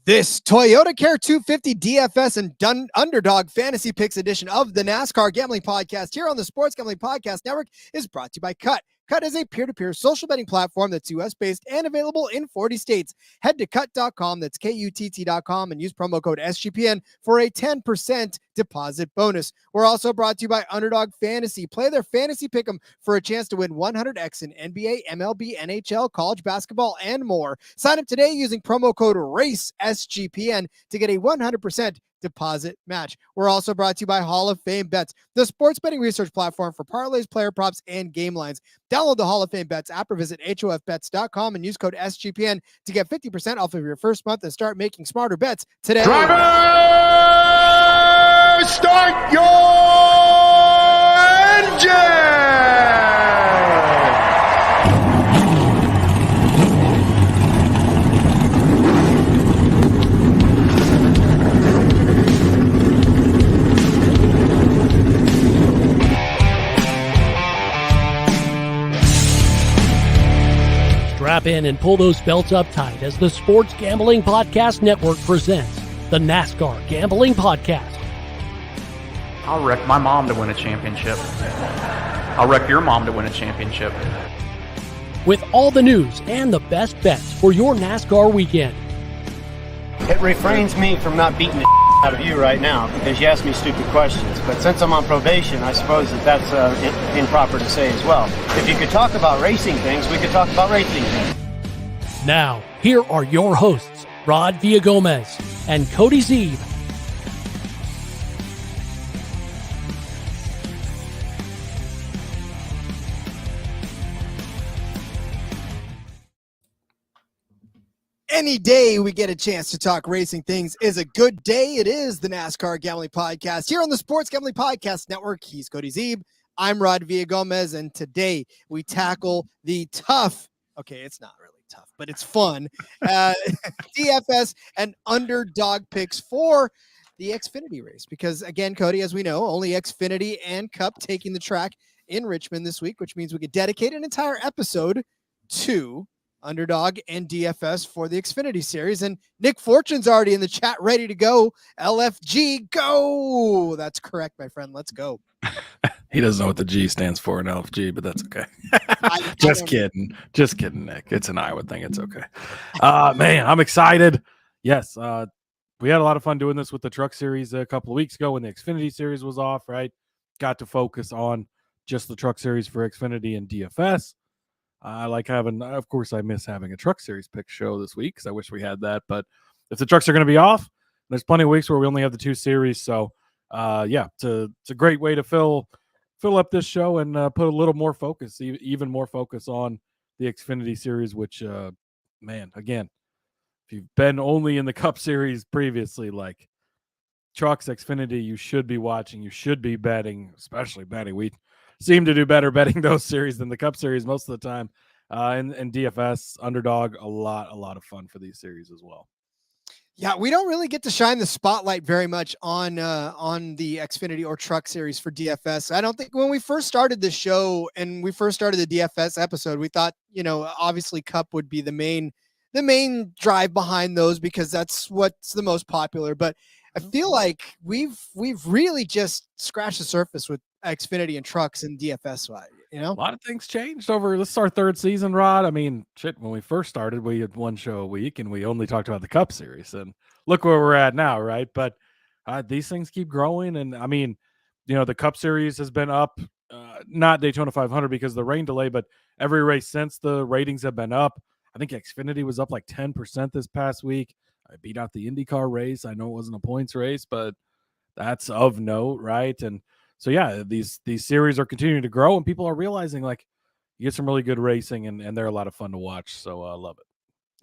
This ToyotaCare 250 DFS and Underdog Fantasy Picks edition of the NASCAR Gambling Podcast here on the Sports Gambling Podcast Network is brought to you by Cut. Cut is a peer-to-peer social betting platform that's U.S.-based and available in 40 states. Head to cut.com, that's KUTT.com, and use promo code SGPN for a 10% deposit bonus. We're also brought to you by Underdog Fantasy. Play their fantasy pick'em for a chance to win 100x in NBA, MLB, NHL, college basketball, and more. Sign up today using promo code RACESGPN to get a 100% deposit match. We're also brought to you by Hall of Fame Bets, the sports betting research platform for parlays, player props, and game lines. Download the Hall of Fame Bets app or visit hofbets.com and use code SGPN to get 50% off of your first month and start making smarter bets today. Driver, start your engine! Strap in and pull those belts up tight as the Sports Gambling Podcast Network presents the NASCAR Gambling Podcast. I'll wreck my mom to win a championship. I'll wreck your mom to win a championship. With all the news and the best bets for your NASCAR weekend. It refrains me from not beating the out of you right now because you ask me stupid questions. But since I'm on probation, I suppose that's improper to say as well. If you could talk about racing things, we could talk about racing things. Now, here are your hosts, Rod Villagomez and Cody Zeeb. Any day we get a chance to talk racing things is a good day. It is the NASCAR Gambling Podcast here on the Sports Gambling Podcast Network. He's Cody Zeeb. I'm Rod Villagomez, and today we tackle the tough, okay, it's not really tough, but it's fun, DFS and Underdog picks for the Xfinity race. Because, again, Cody, as we know, only Xfinity and Cup taking the track in Richmond this week, which means we could dedicate an entire episode to Underdog and DFS for the Xfinity series. And Nick Fortune's already in the chat ready to go. LFG, go. That's correct, my friend. Let's go. He doesn't know what the G stands for in LFG, but that's okay. Just kidding, Nick. It's an Iowa thing. It's okay. Man, I'm excited. Yes, we had a lot of fun doing this with the Truck Series a couple of weeks ago when the Xfinity Series was off, right? Got to focus on just the Truck Series for Xfinity and DFS. I like having, of course, I miss having a Truck Series pick show this week because I wish we had that. But if the trucks are going to be off, there's plenty of weeks where we only have the two series. So, yeah, it's a great way to fill up this show and put a little more focus, even more focus on the Xfinity Series, which, man, again, if you've been only in the Cup Series previously, like Trucks, Xfinity, you should be watching, you should be betting, especially betting. We seem to do better betting those series than the Cup Series most of the time. And DFS, Underdog, a lot of fun for these series as well. Yeah, we don't really get to shine the spotlight very much on the Xfinity or Truck Series for DFS. I don't think when we first started the show and we first started the DFS episode, we thought, obviously Cup would be the main drive behind those because that's what's the most popular. But I feel like we've really just scratched the surface with Xfinity and trucks and DFS. A lot of things changed over. This is our third season, Rod. I mean, shit, when we first started, we had one show a week and we only talked about the Cup Series. And look where we're at now, right? But these things keep growing. And I mean, the Cup Series has been up, not Daytona 500 because of the rain delay, but every race since the ratings have been up. I think Xfinity was up like 10% this past week. I beat out the IndyCar race. I know it wasn't a points race, but that's of note, right? And so, yeah, these series are continuing to grow, and people are realizing, like, you get some really good racing, and they're a lot of fun to watch. So I love it.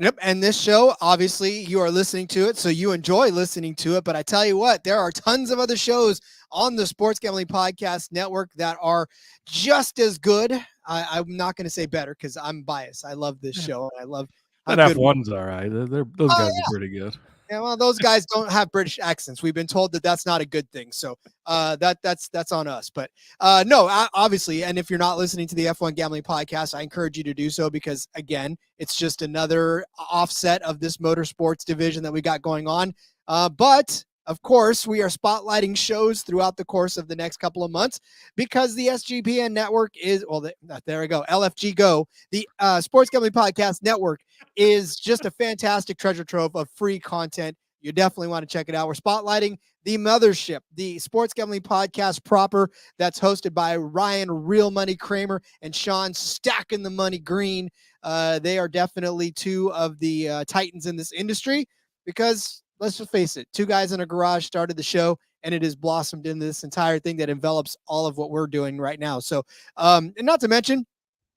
Yep, and this show, obviously, you are listening to it, so you enjoy listening to it. But I tell you what, there are tons of other shows on the Sports Gambling Podcast Network that are just as good. I'm not going to say better because I'm biased. I love this show. I love that F1's all right. Those guys are pretty good. Yeah, well, those guys don't have British accents. We've been told that that's not a good thing. So that's on us. But no, obviously, and if you're not listening to the F1 Gambling Podcast, I encourage you to do so because, again, it's just another offset of this motorsports division that we got going on. But of course, we are spotlighting shows throughout the course of the next couple of months because the SGPN network is, well, there we go, LFG Go, the Sports Gambling Podcast Network is just a fantastic treasure trove of free content. You definitely want to check it out. We're spotlighting the mothership, the Sports Gambling Podcast proper, that's hosted by Ryan Real Money Kramer and Sean Stacking the Money Green. They are definitely two of the titans in this industry because, let's just face it, two guys in a garage started the show, and it has blossomed into this entire thing that envelops all of what we're doing right now. So, and not to mention,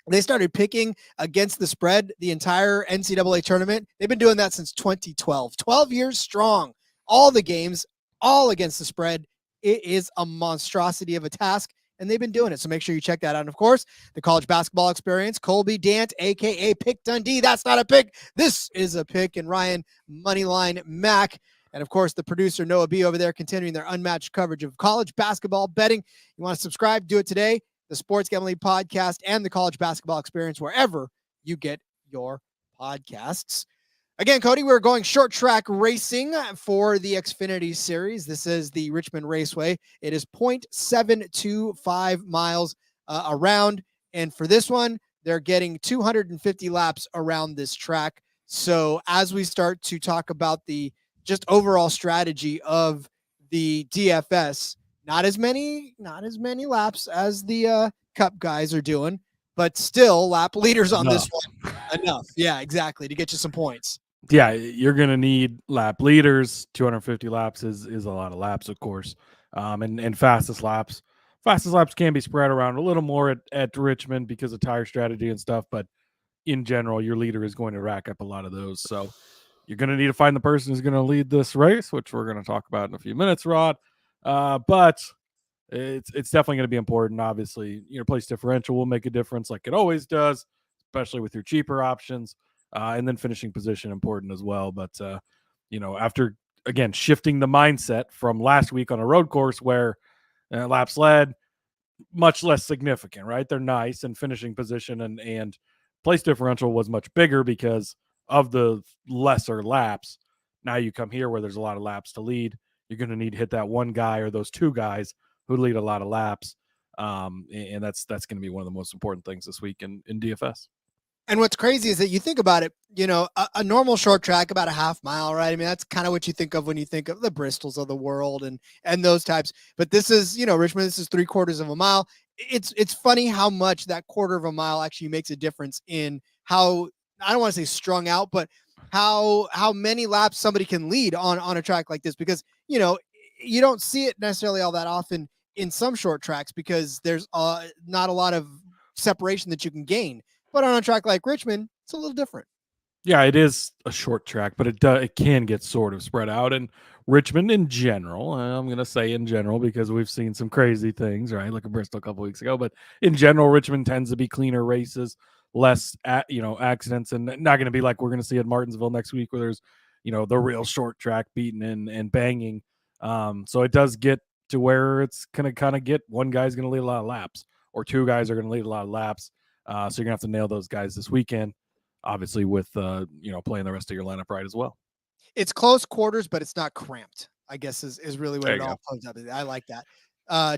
they started picking against the spread the entire NCAA tournament. They've been doing that since 2012, 12 years strong. All the games, all against the spread. It is a monstrosity of a task, and they've been doing it. So make sure you check that out. And, of course, the college basketball experience, Colby Dant, a.k.a. Pick Dundee. That's not a pick. This is a pick. And Ryan Moneyline Mac. And, of course, the producer, Noah B. over there, continuing their unmatched coverage of college basketball betting. You want to subscribe? Do it today. The Sports Gambling Podcast and the College Basketball Experience, wherever you get your podcasts. Again, Cody, we're going short track racing for the Xfinity Series. This is the Richmond Raceway. It is 0.725 miles around. And for this one, they're getting 250 laps around this track. So as we start to talk about the just overall strategy of the DFS, not as many laps as the Cup guys are doing, but still lap leaders on this one. Enough. Yeah, exactly. To get you some points. Yeah, you're going to need lap leaders. 250 laps is a lot of laps, of course. And fastest laps can be spread around a little more at Richmond because of tire strategy and stuff. But in general, your leader is going to rack up a lot of those. So you're going to need to find the person who's going to lead this race, which we're going to talk about in a few minutes, Rod. But it's definitely going to be important. Obviously, your place differential will make a difference like it always does, especially with your cheaper options. And then finishing position important as well. But, after, again, shifting the mindset from last week on a road course where laps led, much less significant, right? They're nice, and finishing position and place differential was much bigger because of the lesser laps. Now you come here where there's a lot of laps to lead. You're going to need to hit that one guy or those two guys who lead a lot of laps. And that's going to be one of the most important things this week in DFS. And what's crazy is that you think about it, a normal short track, about a half mile, right? I mean, that's kind of what you think of when you think of the Bristols of the world and those types. But this is, Richmond, this is 3/4 of a mile. It's funny how much that quarter of a mile actually makes a difference in how, I don't want to say strung out, but how many laps somebody can lead on a track like this, because, you don't see it necessarily all that often in some short tracks because there's not a lot of separation that you can gain. But on a track like Richmond, it's a little different. Yeah, it is a short track, but it can get sort of spread out. And Richmond in general, I'm going to say in general because we've seen some crazy things, right? Like a Bristol a couple weeks ago. But in general, Richmond tends to be cleaner races, less accidents, and not going to be like we're going to see at Martinsville next week where there's the real short track beating and banging. So it does get to where it's going to kind of get one guy's going to lead a lot of laps or two guys are going to lead a lot of laps. So you're going to have to nail those guys this weekend, obviously with, playing the rest of your lineup right as well. It's close quarters, but it's not cramped, I guess is really what it all comes up to. I like that.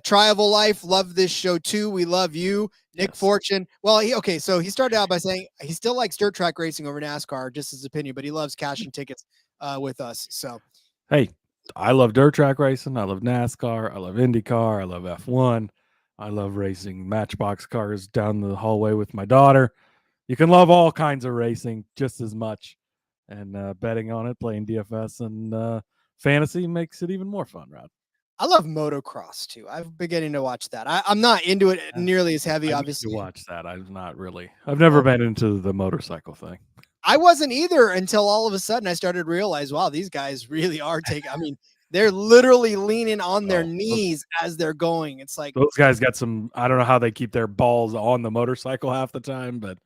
Triable Life, love this show too. We love you. Nick Fortune. Well, so he started out by saying he still likes dirt track racing over NASCAR, just his opinion, but he loves cashing tickets with us. So, hey, I love dirt track racing. I love NASCAR. I love IndyCar. I love F1. I love racing Matchbox cars down the hallway with my daughter. You can love all kinds of racing just as much. And betting on it, playing DFS and fantasy makes it even more fun, Rod. I love motocross too. I've been getting to watch that. I'm not into it nearly as heavy, obviously. To watch that. I've never been into the motorcycle thing. I wasn't either until all of a sudden I started to realize, wow, these guys really are they're literally leaning on their knees as they're going. It's like those guys got some, I don't know how they keep their balls on the motorcycle half the time, but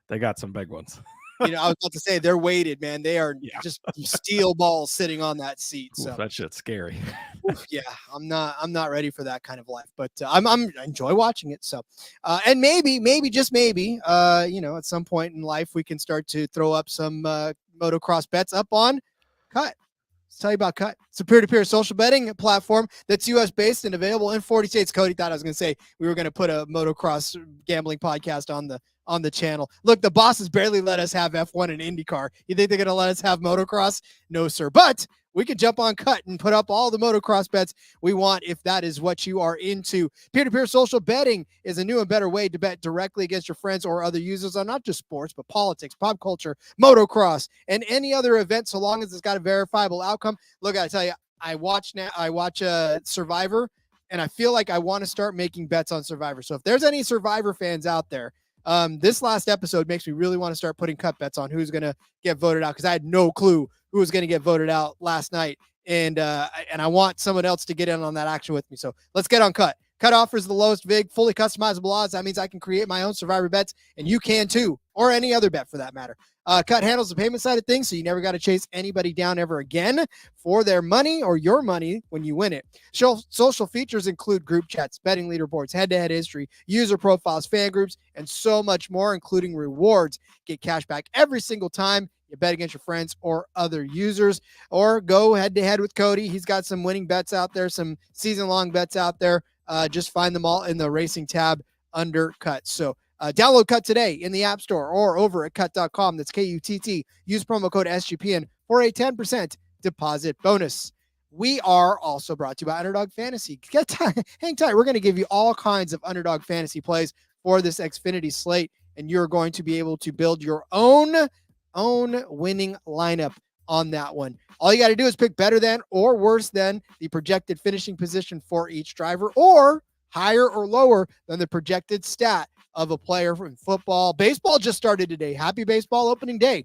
they got some big ones. I was about to say they're weighted, man. They are Yeah. just steel balls sitting on that seat. So that shit's scary. yeah, I'm not ready for that kind of life, but I enjoy watching it. So, and maybe just maybe, at some point in life we can start to throw up some motocross bets up on Cut. Let's tell you about Cut. It's a peer-to-peer social betting platform that's U.S. based and available in 40 states. Cody thought I was going to say we were going to put a motocross gambling podcast on the channel. Look, the bosses barely let us have F1 and IndyCar. You think they're going to let us have motocross? No, sir. But we could jump on Cut and put up all the motocross bets we want if that is what you are into. Peer-to-peer social betting is a new and better way to bet directly against your friends or other users on not just sports, but politics, pop culture, motocross, and any other event, so long as it's got a verifiable outcome. Look, I tell you, I watch Survivor, and I feel like I want to start making bets on Survivor. So if there's any Survivor fans out there, this last episode makes me really want to start putting cut bets on who's going to get voted out, because I had no clue who was going to get voted out last night. And I want someone else to get in on that action with me. So let's get on Cut. Cut offers the lowest VIG, fully customizable odds. That means I can create my own Survivor bets, and you can too, or any other bet for that matter. Cut handles the payment side of things, so you never got to chase anybody down ever again for their money or your money when you win it. Social features include group chats, betting leaderboards, head-to-head history, user profiles, fan groups, and so much more, including rewards. Get cash back every single time you bet against your friends or other users, or go head-to-head with Cody. He's got some winning bets out there, some season-long bets out there. Just find them all in the racing tab under Cut. So download Cut today in the App Store or over at cut.com. That's KUTT. Use promo code SGPN for a 10% deposit bonus. We are also brought to you by Underdog Fantasy. Hang tight. We're going to give you all kinds of Underdog Fantasy plays for this Xfinity slate, and you're going to be able to build your own winning lineup on that one. All you got to do is pick better than or worse than the projected finishing position for each driver, or higher or lower than the projected stat of a player from football. Baseball just started today. Happy baseball opening day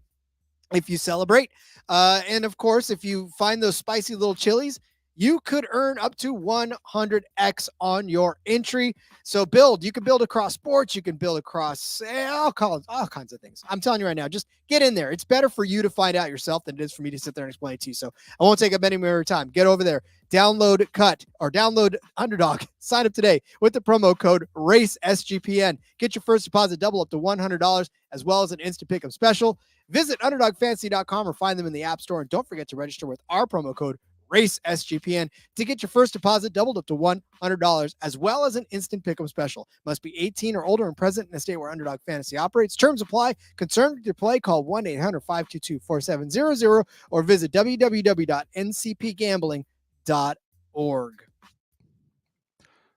if you celebrate. And of course, if you find those spicy little chilies, you could earn up to 100x on your entry. So you can build across sports. You can build across all kinds of things. I'm telling you right now, just get in there. It's better for you to find out yourself than it is for me to sit there and explain it to you. So I won't take up any more time. Get over there, download Cut or download Underdog. Sign up today with the promo code RACESGPN. Get your first deposit double up to $100, as well as an instant pickup special. Visit UnderdogFantasy.com or find them in the App Store. And don't forget to register with our promo code RACESGPN to get your first deposit doubled up to $100, as well as an instant pick'em special. Must be 18 or older and present in a state where Underdog Fantasy operates. Terms apply. Concerned with your play? Call 1-800-522-4700 or visit www.ncpgambling.org.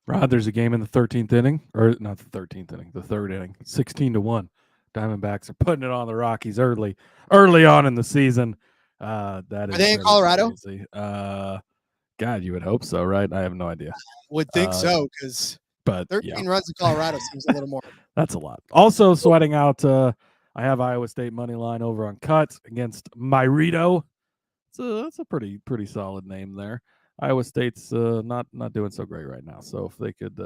Rod, there's a game in the 13th inning, or not the 13th inning, the third inning, 16-1. Diamondbacks are putting it on the Rockies early on in the season. Are they in Colorado? God, you would hope so, right? I have no idea. Would think so, because 13 runs in Colorado seems a little more. That's a lot. Also sweating out, I have Iowa State money line over on Cut against Myrito. That's a pretty solid name there. Iowa State's not doing so great right now. So if they could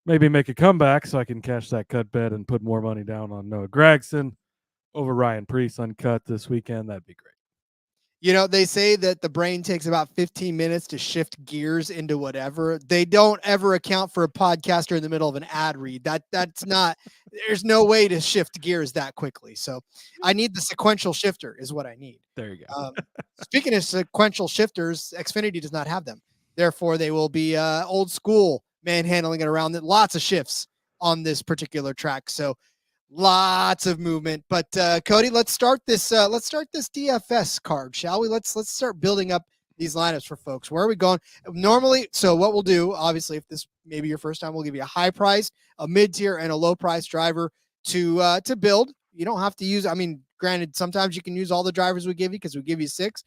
maybe make a comeback, so I can cash that Cut bet and put more money down on Noah Gragson over Ryan Preece on Cut this weekend, that'd be great. They say that the brain takes about 15 minutes to shift gears into whatever. They don't ever account for a podcaster in the middle of an ad read. That's not, there's no way to shift gears that quickly. So I need the sequential shifter is what I need. There you go. Speaking of sequential shifters, Xfinity does not have them. Therefore, they will be old school manhandling it around. Lots of shifts on this particular track. So lots of movement, but Cody, let's start this DFS card, shall we? Let's start building up these lineups for folks. Where are we going normally? So what we'll do, obviously, if this may be your first time, we'll give you a high price, a mid-tier, and a low price driver to build. You don't have to use, granted, sometimes you can use all the drivers we give you because we give you 6.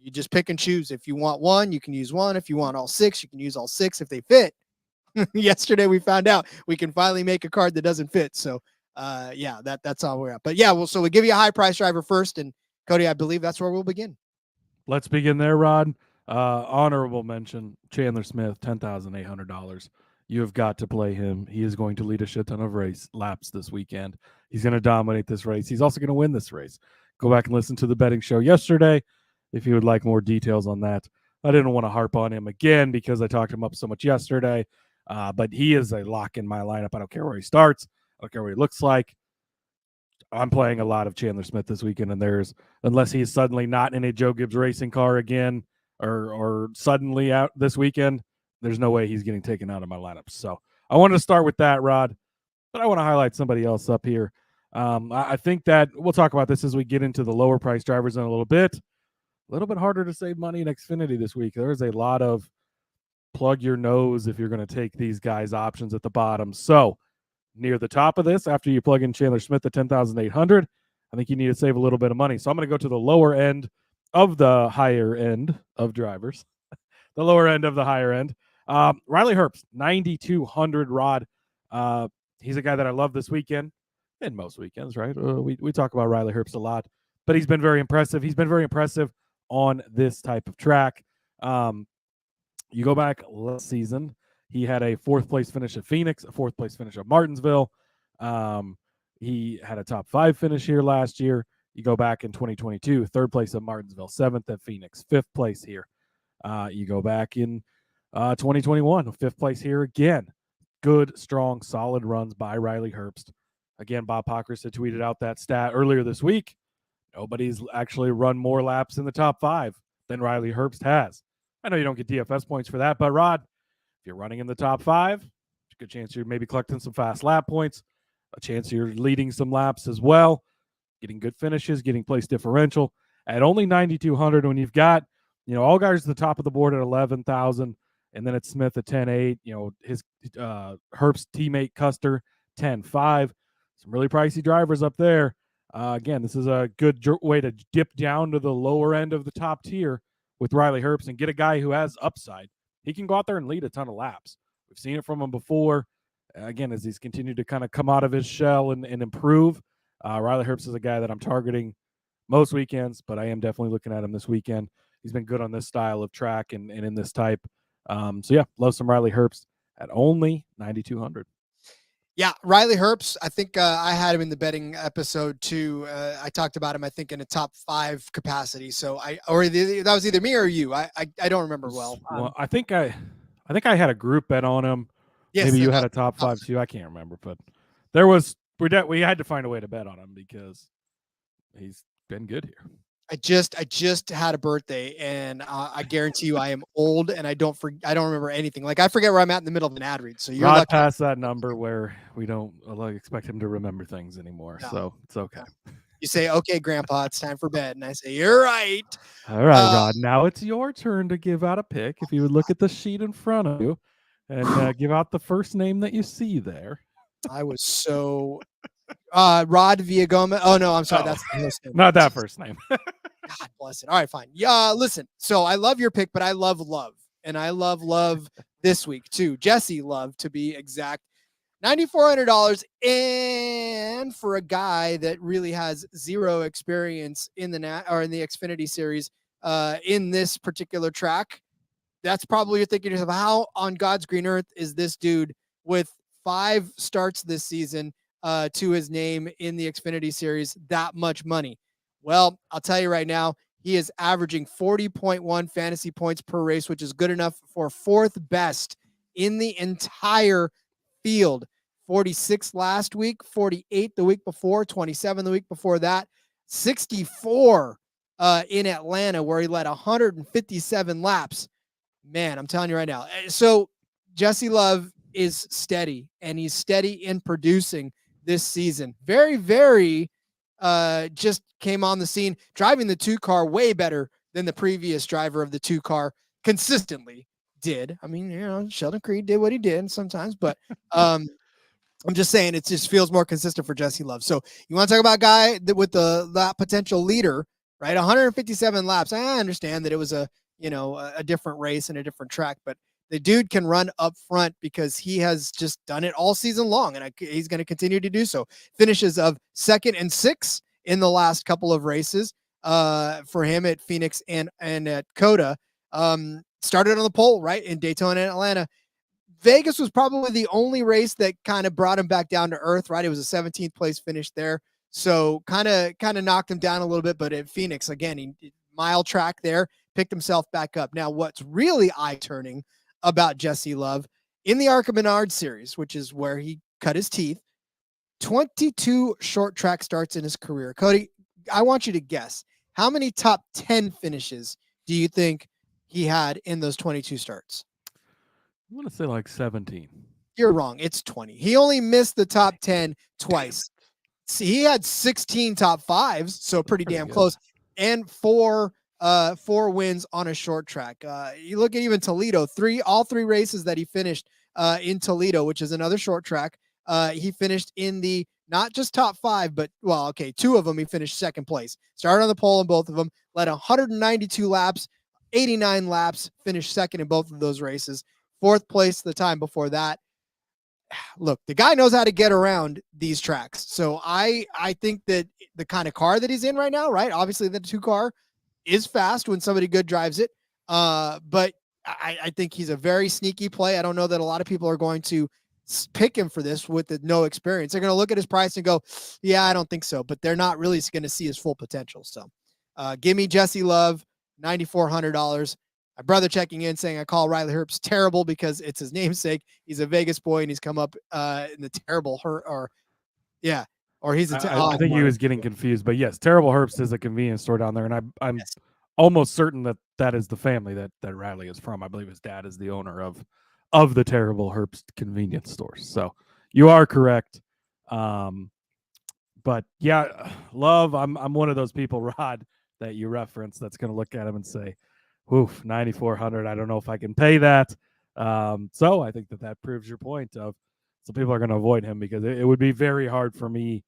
You just pick and choose. If you want one, you can use one. If you want all 6, you can use all 6 if they fit. Yesterday we found out we can finally make a card that doesn't fit. So that's all we're at. But so we give you a high price driver first, and Cody, I believe that's where we'll begin. Let's begin there, Rod. Honorable mention, Chandler Smith, $10,800 You have got to play him. He is going to lead a shit ton of race laps this weekend. He's going to dominate this race. He's also going to win this race. Go back and listen to the betting show yesterday if you would like more details on that. I didn't want to harp on him again because I talked him up so much yesterday, but he is a lock in my lineup. I don't care where he starts. I don't care what he looks like. I'm playing a lot of Chandler Smith this weekend, and unless he is suddenly not in a Joe Gibbs racing car again or suddenly out this weekend, there's no way he's getting taken out of my lineup. So I wanted to start with that, Rod, but I want to highlight somebody else up here. I think that we'll talk about this as we get into the lower price drivers in a little bit. A little bit harder to save money in Xfinity this week. There is a lot of plug your nose if you're going to take these guys' options at the bottom. So near the top of this, after you plug in Chandler Smith at 10,800, I think you need to save a little bit of money. So I'm going to go to the lower end of the higher end of drivers, the lower end of the higher end. Riley Herbst, 9,200, Rod. He's a guy that I love this weekend and most weekends, right? We talk about Riley Herbst a lot, but he's been very impressive. He's been very impressive on this type of track. You go back last season, he had a 4th place finish at Phoenix, a 4th place finish at Martinsville. He had a top 5 finish here last year. You go back in 2022, 3rd place at Martinsville, 7th at Phoenix, 5th place here. You go back in 2021, 5th place here again. Good, strong, solid runs by Riley Herbst. Again, Bob Pockris had tweeted out that stat earlier this week. Nobody's actually run more laps in the top 5 than Riley Herbst has. I know you don't get DFS points for that, but Rod, if you're running in the top 5, there's a good chance you're maybe collecting some fast lap points, a chance you're leading some laps as well, getting good finishes, getting place differential. At only 9,200, when you've got, all guys at the top of the board at 11,000, and then it's Smith at 10.8, his Herbst teammate Custer, 10.5. Some really pricey drivers up there. Again, this is a good way to dip down to the lower end of the top tier with Riley Herbst and get a guy who has upside. He can go out there and lead a ton of laps. We've seen it from him before. Again, as he's continued to kind of come out of his shell and improve. Riley Herbst is a guy that I'm targeting most weekends, but I am definitely looking at him this weekend. He's been good on this style of track and in this type. Love some Riley Herbst at only 9,200. Yeah, Riley Herbst. I think I had him in the betting episode too. I talked about him, I think, in a top 5 capacity. So that was either me or you. I don't remember well. I think I had a group bet on him. Yes, maybe you had a top 5 too. I can't remember, but we had to find a way to bet on him because he's been good here. I just had a birthday, and I guarantee you I am old, and I don't remember anything. Like, I forget where I'm at in the middle of an ad read. So you're not past that number where we don't expect him to remember things anymore. No. So it's okay. You say, "Okay, Grandpa, it's time for bed," and I say, "You're right." All right, Rod. Now it's your turn to give out a pick. If you would look at the sheet in front of you and give out the first name that you see there. I was so. Rod Villagomez. Oh no, I'm sorry. That's not that first name. God bless it. All right, fine. Yeah, listen. So I love your pick, but I love Love, and I love this week too. Jesse Love, to be exact. $9,400, and for a guy that really has zero experience in the Xfinity series, in this particular track, that's probably you're thinking to yourself, how on God's green earth is this dude with 5 starts this season to his name in the Xfinity series that much money? Well, I'll tell you right now, he is averaging 40.1 fantasy points per race, which is good enough for 4th best in the entire field. 46 last week, 48 the week before, 27 the week before that, 64 in Atlanta, where he led 157 laps. Man, I'm telling you right now. So Jesse Love is steady, and he's steady in producing this season. Very, very just came on the scene, driving the 2 car way better than the previous driver of the 2 car consistently did. I mean, Sheldon Creed did what he did sometimes, but I'm just saying it just feels more consistent for Jesse Love. So you want to talk about a guy with that potential leader, right? 157 laps. I understand that it was a different race and a different track, but the dude can run up front because he has just done it all season long, and he's going to continue to do so. Finishes of 2nd and 6th in the last couple of races for him at Phoenix and at Coda. Started on the pole, right, in Daytona and Atlanta. Vegas was probably the only race that kind of brought him back down to earth, right? It was a 17th place finish there. So kind of knocked him down a little bit, but at Phoenix, again, he mile track there, picked himself back up. Now, what's really eye-turning about Jesse Love in the Arca Menard series, which is where he cut his teeth, 22 short track starts in his career. Cody, I want you to guess, how many top 10 finishes do you think he had in those 22 starts? I want to say like 17. You're wrong. It's 20. He only missed the top 10 twice. See, he had 16 top fives, so pretty damn close, and four wins on a short track. You look at even Toledo, all three races that he finished in Toledo, which is another short track. He finished in the not just top five, but two of them he finished second place. Started on the pole in both of them, led 192 laps, 89 laps, finished second in both of those races. Fourth place the time before that. Look, the guy knows how to get around these tracks. So I think that the kind of car that he's in right now, right? Obviously the 2 car is fast when somebody good drives it. But I think he's a very sneaky play. I don't know that a lot of people are going to pick him for this with no experience. They're going to look at his price and go, yeah, I don't think so, but they're not really going to see his full potential. So give me Jesse Love, $9,400. My brother checking in saying I call Riley Herbst terrible because it's his namesake. He's a Vegas boy and he's come up in the terrible he's I think he was getting confused, but yes, Terrible Herbst is a convenience store down there, and I'm almost certain that is the family that Riley is from. I believe his dad is the owner of the Terrible Herbst convenience stores. So you are correct. But yeah, Love, I'm one of those people, Rod, that you reference that's going to look at him and say, oof, 9,400. I don't know if I can pay that. So I think that proves your point of some people are going to avoid him because it would be very hard for me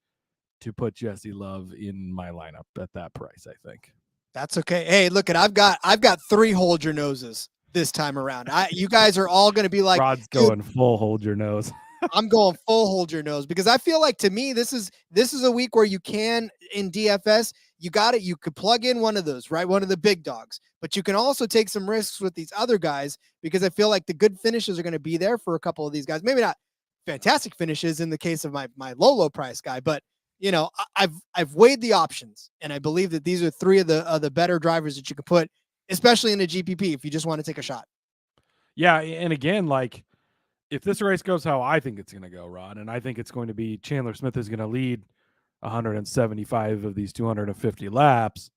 to put Jesse Love in my lineup at that price, I think. That's okay. Hey, look at I've got 3 hold your noses this time around. You guys are all going to be like, Rod's going full hold your nose. I'm going full hold your nose because I feel like to me this is a week where you can in DFS you could plug in one of those, right? One of the big dogs, but you can also take some risks with these other guys because I feel like the good finishes are going to be there for a couple of these guys. Maybe not fantastic finishes in the case of my low price guy, but I've weighed the options and I believe that these are 3 of the better drivers that you could put, especially in a GPP if you just want to take a shot. Yeah, and again, like if this race goes how I think it's going to go, Rod, and I think it's going to be Chandler Smith is going to lead 175 of these 250 laps,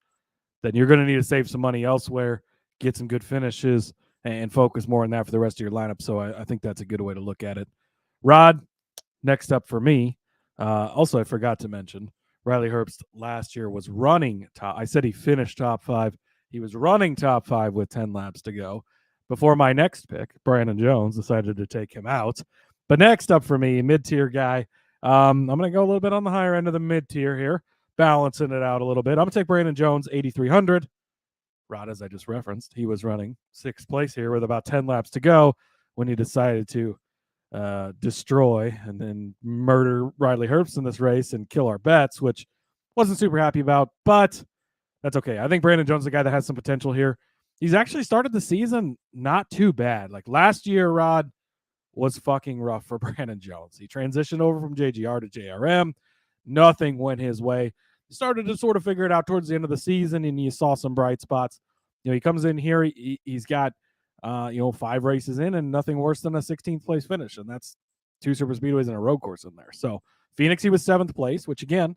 then you're going to need to save some money elsewhere, get some good finishes, and focus more on that for the rest of your lineup. So I think that's a good way to look at it. Rod, next up for me. Also, I forgot to mention, Riley Herbst last year was running top. I said he finished top 5. He was running top 5 with 10 laps to go before my next pick, Brandon Jones, decided to take him out. But next up for me, mid-tier guy. I'm going to go a little bit on the higher end of the mid-tier here, balancing it out a little bit. I'm going to take Brandon Jones, 8,300. Rod, as I just referenced, he was running 6th place here with about 10 laps to go when he decided to destroy and then murder Riley Herbst in this race and kill our bets, which wasn't super happy about, but that's okay. I think Brandon Jones is a guy that has some potential here. He's actually started the season not too bad. Like last year, Rod, was fucking rough for Brandon Jones. He transitioned over from JGR to JRM. Nothing went his way. He started to sort of figure it out towards the end of the season, and you saw some bright spots. He comes in here. He's got 5 races in and nothing worse than a 16th place finish, and that's 2 super speedways and a road course in there. So Phoenix, he was 7th place, which again,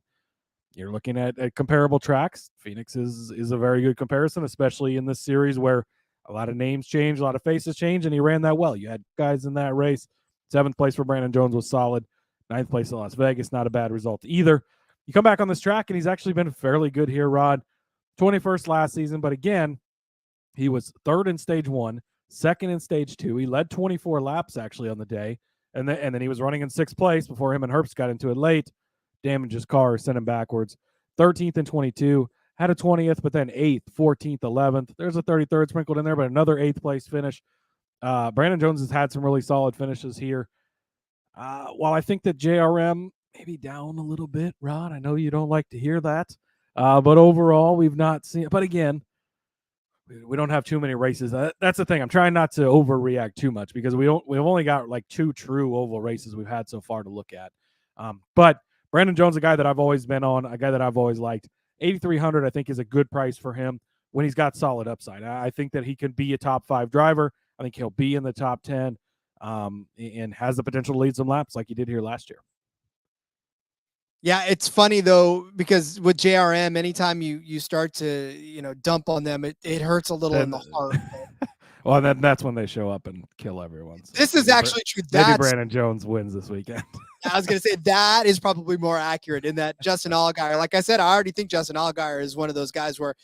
you're looking at comparable tracks. Phoenix is a very good comparison, especially in this series where a lot of names change, a lot of faces change, and he ran that well. You had guys in that race. 7th place for Brandon Jones was solid. 9th place in Las Vegas, not a bad result either. You come back on this track, and he's actually been fairly good here, Rod. 21st last season, but again, he was 3rd in stage 1, 2nd in stage 2. He led 24 laps actually on the day, and then he was running in 6th place before him and Herbst got into it late. Damaged his car, sent him backwards. 13th and 22, had a 20th, but then 8th, 14th, 11th. There's a 33rd sprinkled in there, but another 8th place finish. Brandon Jones has had some really solid finishes here. While I think that JRM maybe down a little bit, Rod, I know you don't like to hear that, but overall we've not seen. But again, we don't have too many races. That's the thing. I'm trying not to overreact too much because we've only got like 2 true oval races we've had so far to look at. But Brandon Jones, a guy that I've always been on, a guy that I've always liked. 8,300, I think, is a good price for him when he's got solid upside. I think that he can be a top 5 driver. I think he'll be in the top 10, and has the potential to lead some laps like he did here last year. Yeah, it's funny though, because with JRM, anytime you start to, dump on them, it hurts a little in the heart. Well, that's when they show up and kill everyone. So this is actually true. Maybe Brandon Jones wins this weekend. I was going to say that is probably more accurate in that Justin Allgaier. Like I said, I already think Justin Allgaier is one of those guys where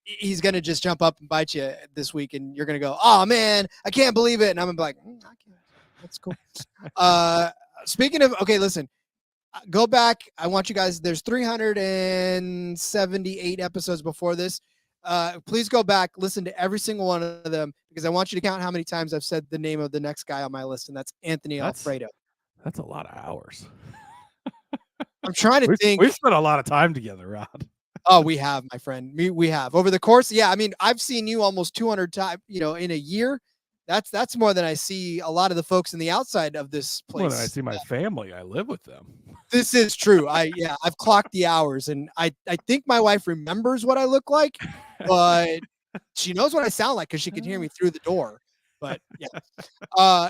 he's going to just jump up and bite you this week, and you're going to go, "Oh man, I can't believe it," and I'm going to be like, "I can't." That's cool. Speaking of, okay, listen. Go back. I want you guys, there's 378 episodes before this. Please go back, listen to every single one of them, because I want you to count how many times I've said the name of the next guy on my list, and that's Anthony Alfredo. That's a lot of hours. I'm trying to think. We've spent a lot of time together, Rod. Oh, we have, my friend. We have. Over the course, yeah, I mean, I've seen you almost 200 times, in a year. That's more than I see a lot of the folks in the outside of this place. More than I see my family. I live with them. This is true. I've clocked the hours, and I think my wife remembers what I look like, but she knows what I sound like because she can hear me through the door. But yeah,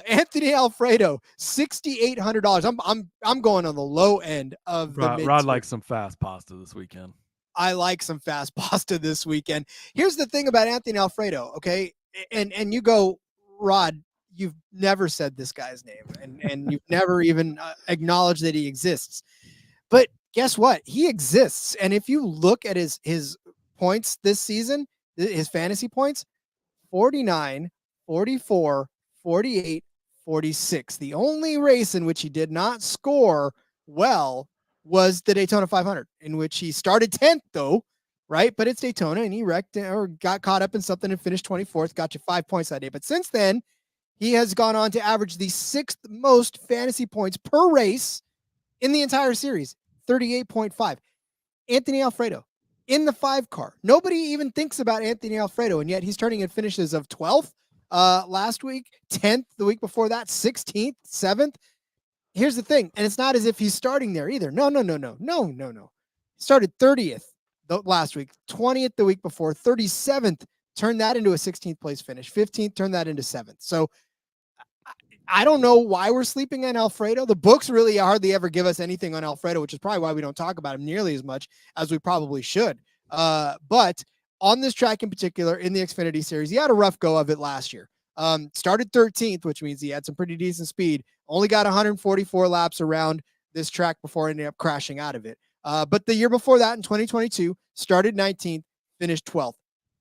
Anthony Alfredo, $6,800. I'm going on the low end of the mid. Rod likes some fast pasta this weekend. I like some fast pasta this weekend. Here's the thing about Anthony Alfredo, okay, and you go, Rod, you've never said this guy's name, and you've never even acknowledged that he exists. But guess what? He exists. And if you look at his points this season, his fantasy points, 49, 44, 48, 46. The only race in which he did not score well was the Daytona 500, in which he started 10th, though, right? But it's Daytona, and he wrecked or got caught up in something and finished 24th, got you 5 points that day. But since then, he has gone on to average the 6th most fantasy points per race in the entire series, 38.5. Anthony Alfredo in the 5 car. Nobody even thinks about Anthony Alfredo, and yet he's turning in finishes of 12th last week, 10th the week before that, 16th, 7th. Here's the thing, and it's not as if he's starting there either. No. He started 30th last week, 20th the week before, 37th, turned that into a 16th place finish, 15th, turned that into 7th. So I don't know why we're sleeping on Alfredo. The books really hardly ever give us anything on Alfredo, which is probably why we don't talk about him nearly as much as we probably should. But on this track in particular, in the Xfinity Series, he had a rough go of it last year. Started 13th, which means he had some pretty decent speed. Only got 144 laps around this track before ending up crashing out of it. But the year before that, in 2022, started 19th, finished 12th.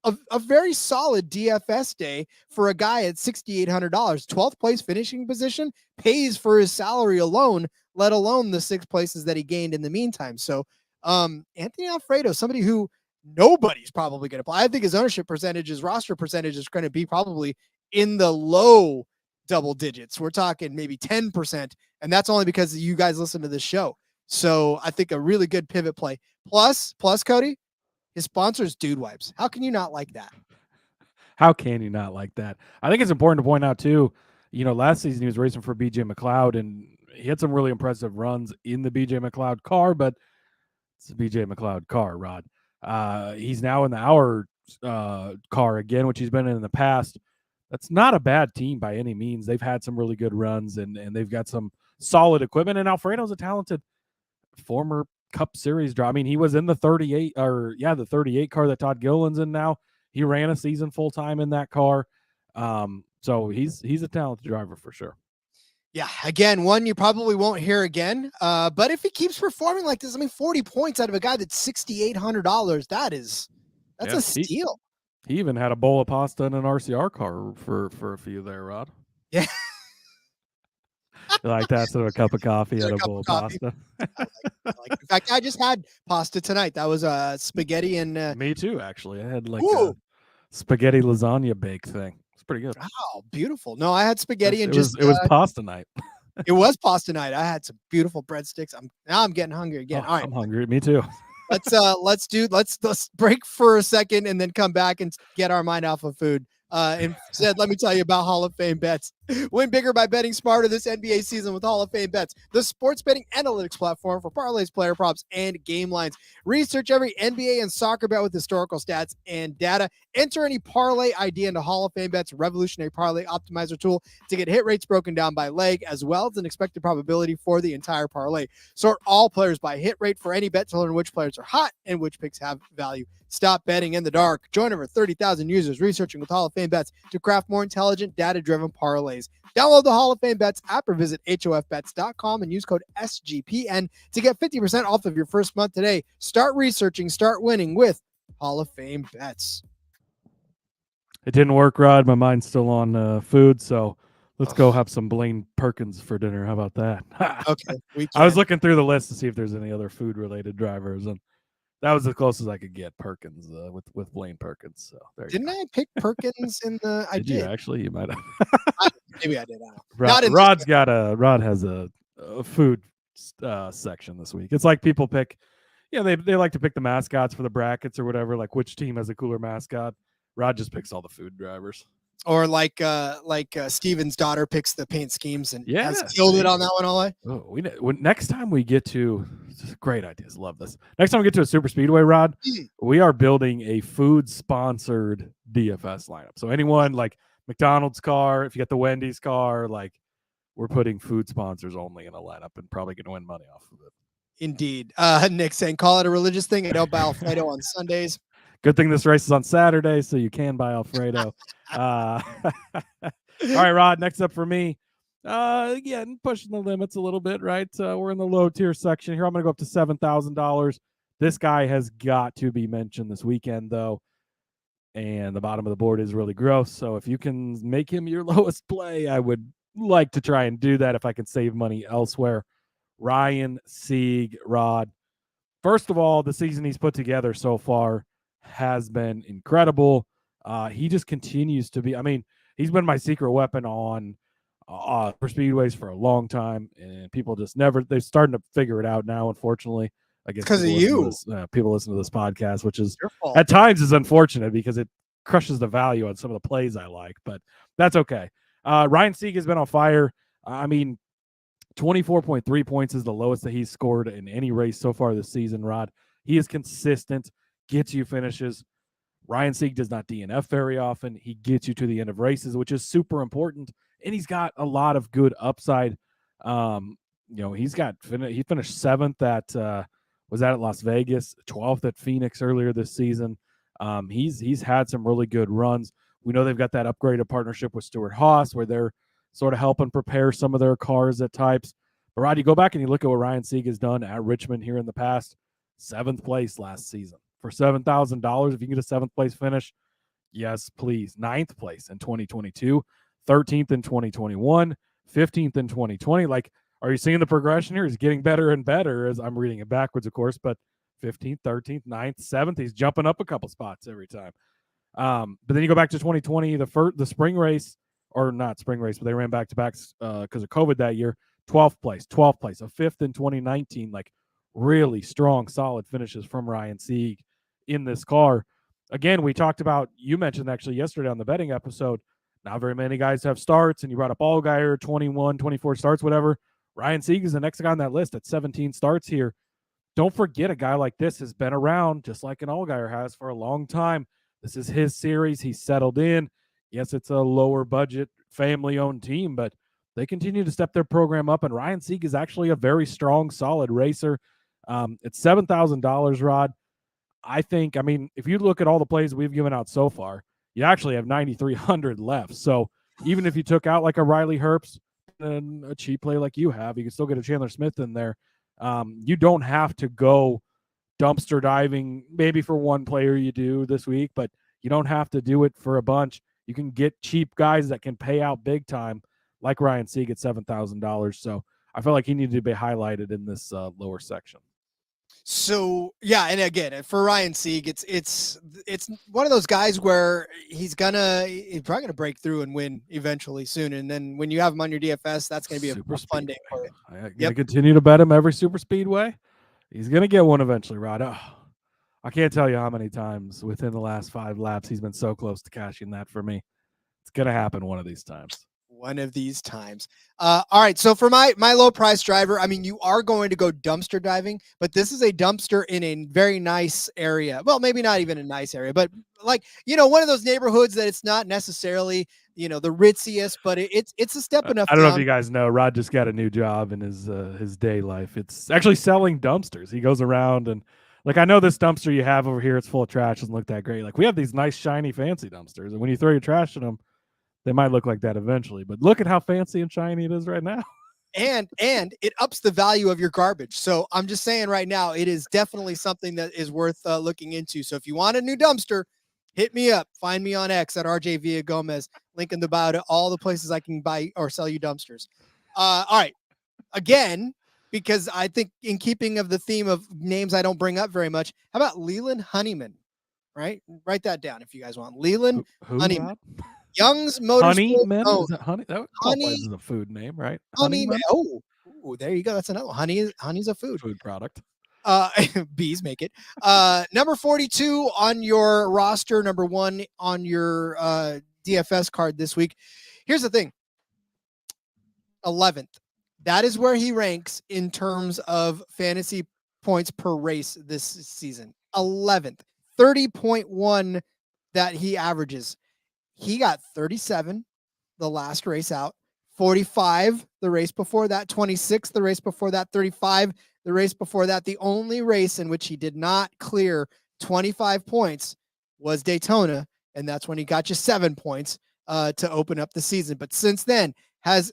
A very solid DFS day for a guy at $6,800. 12th place finishing position pays for his salary alone, let alone the 6 places that he gained in the meantime. So Anthony Alfredo, somebody who nobody's probably going to play. I think his ownership percentage, his roster percentage is going to be probably in the low double digits. We're talking maybe 10%, and that's only because you guys listen to this show. So I think a really good pivot play. Plus, Cody, his sponsor is Dude Wipes. How can you not like that? How can you not like that? I think it's important to point out, too, last season he was racing for BJ McLeod, and he had some really impressive runs in the BJ McLeod car, but it's a BJ McLeod car, Rod. He's now in the Hour car again, which he's been in the past. That's not a bad team by any means. They've had some really good runs, and they've got some solid equipment, and Alfredo's a talented former Cup Series driver. I mean, he was in the 38 car that Todd Gilliland's in now. He ran a season full-time in that car. So he's a talented driver for sure. Yeah, again, one you probably won't hear again. But if he keeps performing like this, 40 points out of a guy that's $6,800, that's a steal. He even had a bowl of pasta in an RCR car for a few there, Rod. Yeah. Like that, so a cup of coffee and a bowl of pasta. I like. In fact, I just had pasta tonight. That was spaghetti and me too, actually. I had a spaghetti lasagna bake thing. It's pretty good. Wow, beautiful. No, I had spaghetti it was pasta night. It was pasta night. I had some beautiful breadsticks. Now I'm getting hungry again. All right. I'm hungry. Me too. Let's break for a second and then come back and get our mind off of food. Instead, let me tell you about Hall of Fame bets. Win bigger by betting smarter this NBA season with Hall of Fame bets, the sports betting analytics platform for parlays, player props, and game lines. Research every NBA and soccer bet with historical stats and data. Enter any parlay idea into Hall of Fame bets revolutionary parlay optimizer tool to get hit rates broken down by leg, as well as an expected probability for the entire parlay. Sort all players by hit rate for any bet to learn which players are hot and which picks have value. Stop betting in the dark. Join over 30,000 users researching with Hall of Fame bets to craft more intelligent, data-driven parlays. Download the Hall of Fame bets app or visit hofbets.com and use code SGPN to get 50% off of your first month today. Start researching, start winning with Hall of Fame bets. It didn't work, Rod. My mind's still on food, so let's go have some Blaine Perkins for dinner. How about that? Okay. I was looking through the list to see if there's any other food-related drivers, and that was the closest I could get. Perkins with Blaine Perkins. So didn't I pick Perkins in the? I did. You actually? You might have. Maybe I did. Rod has a food section this week. It's like people pick. Yeah, they like to pick the mascots for the brackets or whatever. Like which team has a cooler mascot. Rod just picks all the food drivers. Or like Steven's daughter picks the paint schemes and has Yeah, killed it on that one all the way. Oh, next time we get to great ideas, love this. Next time we get to a super speedway, Rod, we are building a food sponsored DFS lineup. So anyone like McDonald's car, if you get the Wendy's car, like we're putting food sponsors only in a lineup and probably going to win money off of it. Indeed. Nick saying call it a religious thing. I don't buy Alfredo on Sundays. Good thing this race is on Saturday, so you can buy Alfredo. All right, Rod, next up for me. Again, pushing the limits a little bit, right? We're in the low tier section here. I'm going to go up to $7,000. This guy has got to be mentioned this weekend, though. And the bottom of the board is really gross. So if you can make him your lowest play, I would like to try and do that if I can save money elsewhere. Ryan Sieg, Rod. First of all, the season he's put together so far has been incredible. He just continues to be, I mean, he's been my secret weapon on for speedways for a long time, and people just they're starting to figure it out now, unfortunately. I guess because of you. People listen to this podcast, which is at times is unfortunate because it crushes the value on some of the plays I like, but that's okay. Ryan Sieg has been on fire. I mean, 24.3 points is the lowest that he's scored in any race so far this season, Rod. He is consistent, gets you finishes. Ryan Sieg does not DNF very often. He gets you to the end of races, which is super important. And he's got a lot of good upside. He finished 7th at was that at Las Vegas, 12th at Phoenix earlier this season. He's had some really good runs. We know they've got that upgraded partnership with Stewart Haas where they're sort of helping prepare some of their cars at types. But Rod, you go back and you look at what Ryan Sieg has done at Richmond here in the past. 7th place last season. For $7,000, if you can get a 7th place finish, yes, please. 9th place in 2022, 13th in 2021, 15th in 2020. Like, are you seeing the progression here? He's getting better and better as I'm reading it backwards, of course, but 15th, 13th, 9th, 7th, he's jumping up a couple spots every time. But then you go back to 2020, the spring race, or not spring race, but they ran back-to-backs because of COVID that year. 12th place, a 5th in 2019. Like, really strong, solid finishes from Ryan Sieg in this car. Again, we talked about, you mentioned actually yesterday on the betting episode, not very many guys have starts, and you brought up Allgaier, 21, 24 starts, whatever. Ryan Sieg is the next guy on that list at 17 starts here. Don't forget a guy like this has been around, just like an Allgaier has, for a long time. This is his series. He's settled in. Yes, it's a lower budget, family-owned team, but they continue to step their program up, and Ryan Sieg is actually a very strong, solid racer. It's $7,000, Rod. I think, I mean, if you look at all the plays we've given out so far, you actually have 9,300 left. So even if you took out like a Riley Herbst and a cheap play like you have, you can still get a Chandler Smith in there. You don't have to go dumpster diving. Maybe for one player you do this week, but you don't have to do it for a bunch. You can get cheap guys that can pay out big time, like Ryan Sieg at $7,000. So I feel like he needed to be highlighted in this lower section. So yeah, and again, for Ryan Sieg, it's one of those guys where he's probably gonna break through and win eventually soon. And then when you have him on your DFS, that's gonna be a fun day for you. I'm gonna continue to bet him every super speedway. He's gonna get one eventually, Rod. Oh, I can't tell you how many times within the last 5 laps he's been so close to cashing that for me. It's going to happen one of these times. One of these times. All right. So for my low price driver, I mean, you are going to go dumpster diving, but this is a dumpster in a very nice area. Well, maybe not even a nice area, but like, one of those neighborhoods that it's not necessarily, the ritziest, but it's a step enough. I don't know if you guys know, Rod just got a new job in his day life. It's actually selling dumpsters. He goes around and like, I know this dumpster you have over here, it's full of trash, doesn't look that great. Like we have these nice, shiny, fancy dumpsters. And when you throw your trash in them, they might look like that eventually, but look at how fancy and shiny it is right now. And it ups the value of your garbage. So I'm just saying right now, it is definitely something that is worth looking into. So if you want a new dumpster, hit me up. Find me on X at RJ Villa Gomez. Link in the bio to all the places I can buy or sell you dumpsters. All right. Again, because I think in keeping of the theme of names I don't bring up very much, how about Leland Honeyman? Right? Write that down if you guys want. Leland Honeyman. Rob? Young's Motorsport. Honeyman? Is that honey? That qualifies as a food name, right? Honeyman. Oh, there you go. That's another one. Honey's a food product. Bees make it. Number 42 on your roster, number 1 on your DFS card this week. Here's the thing. 11th. That is where he ranks in terms of fantasy points per race this season. 11th. 30.1 that he averages. He got 37 the last race out, 45 the race before that, 26 the race before that, 35 the race before that. The only race in which he did not clear 25 points was Daytona, and that's when he got you 7 points to open up the season. But since then has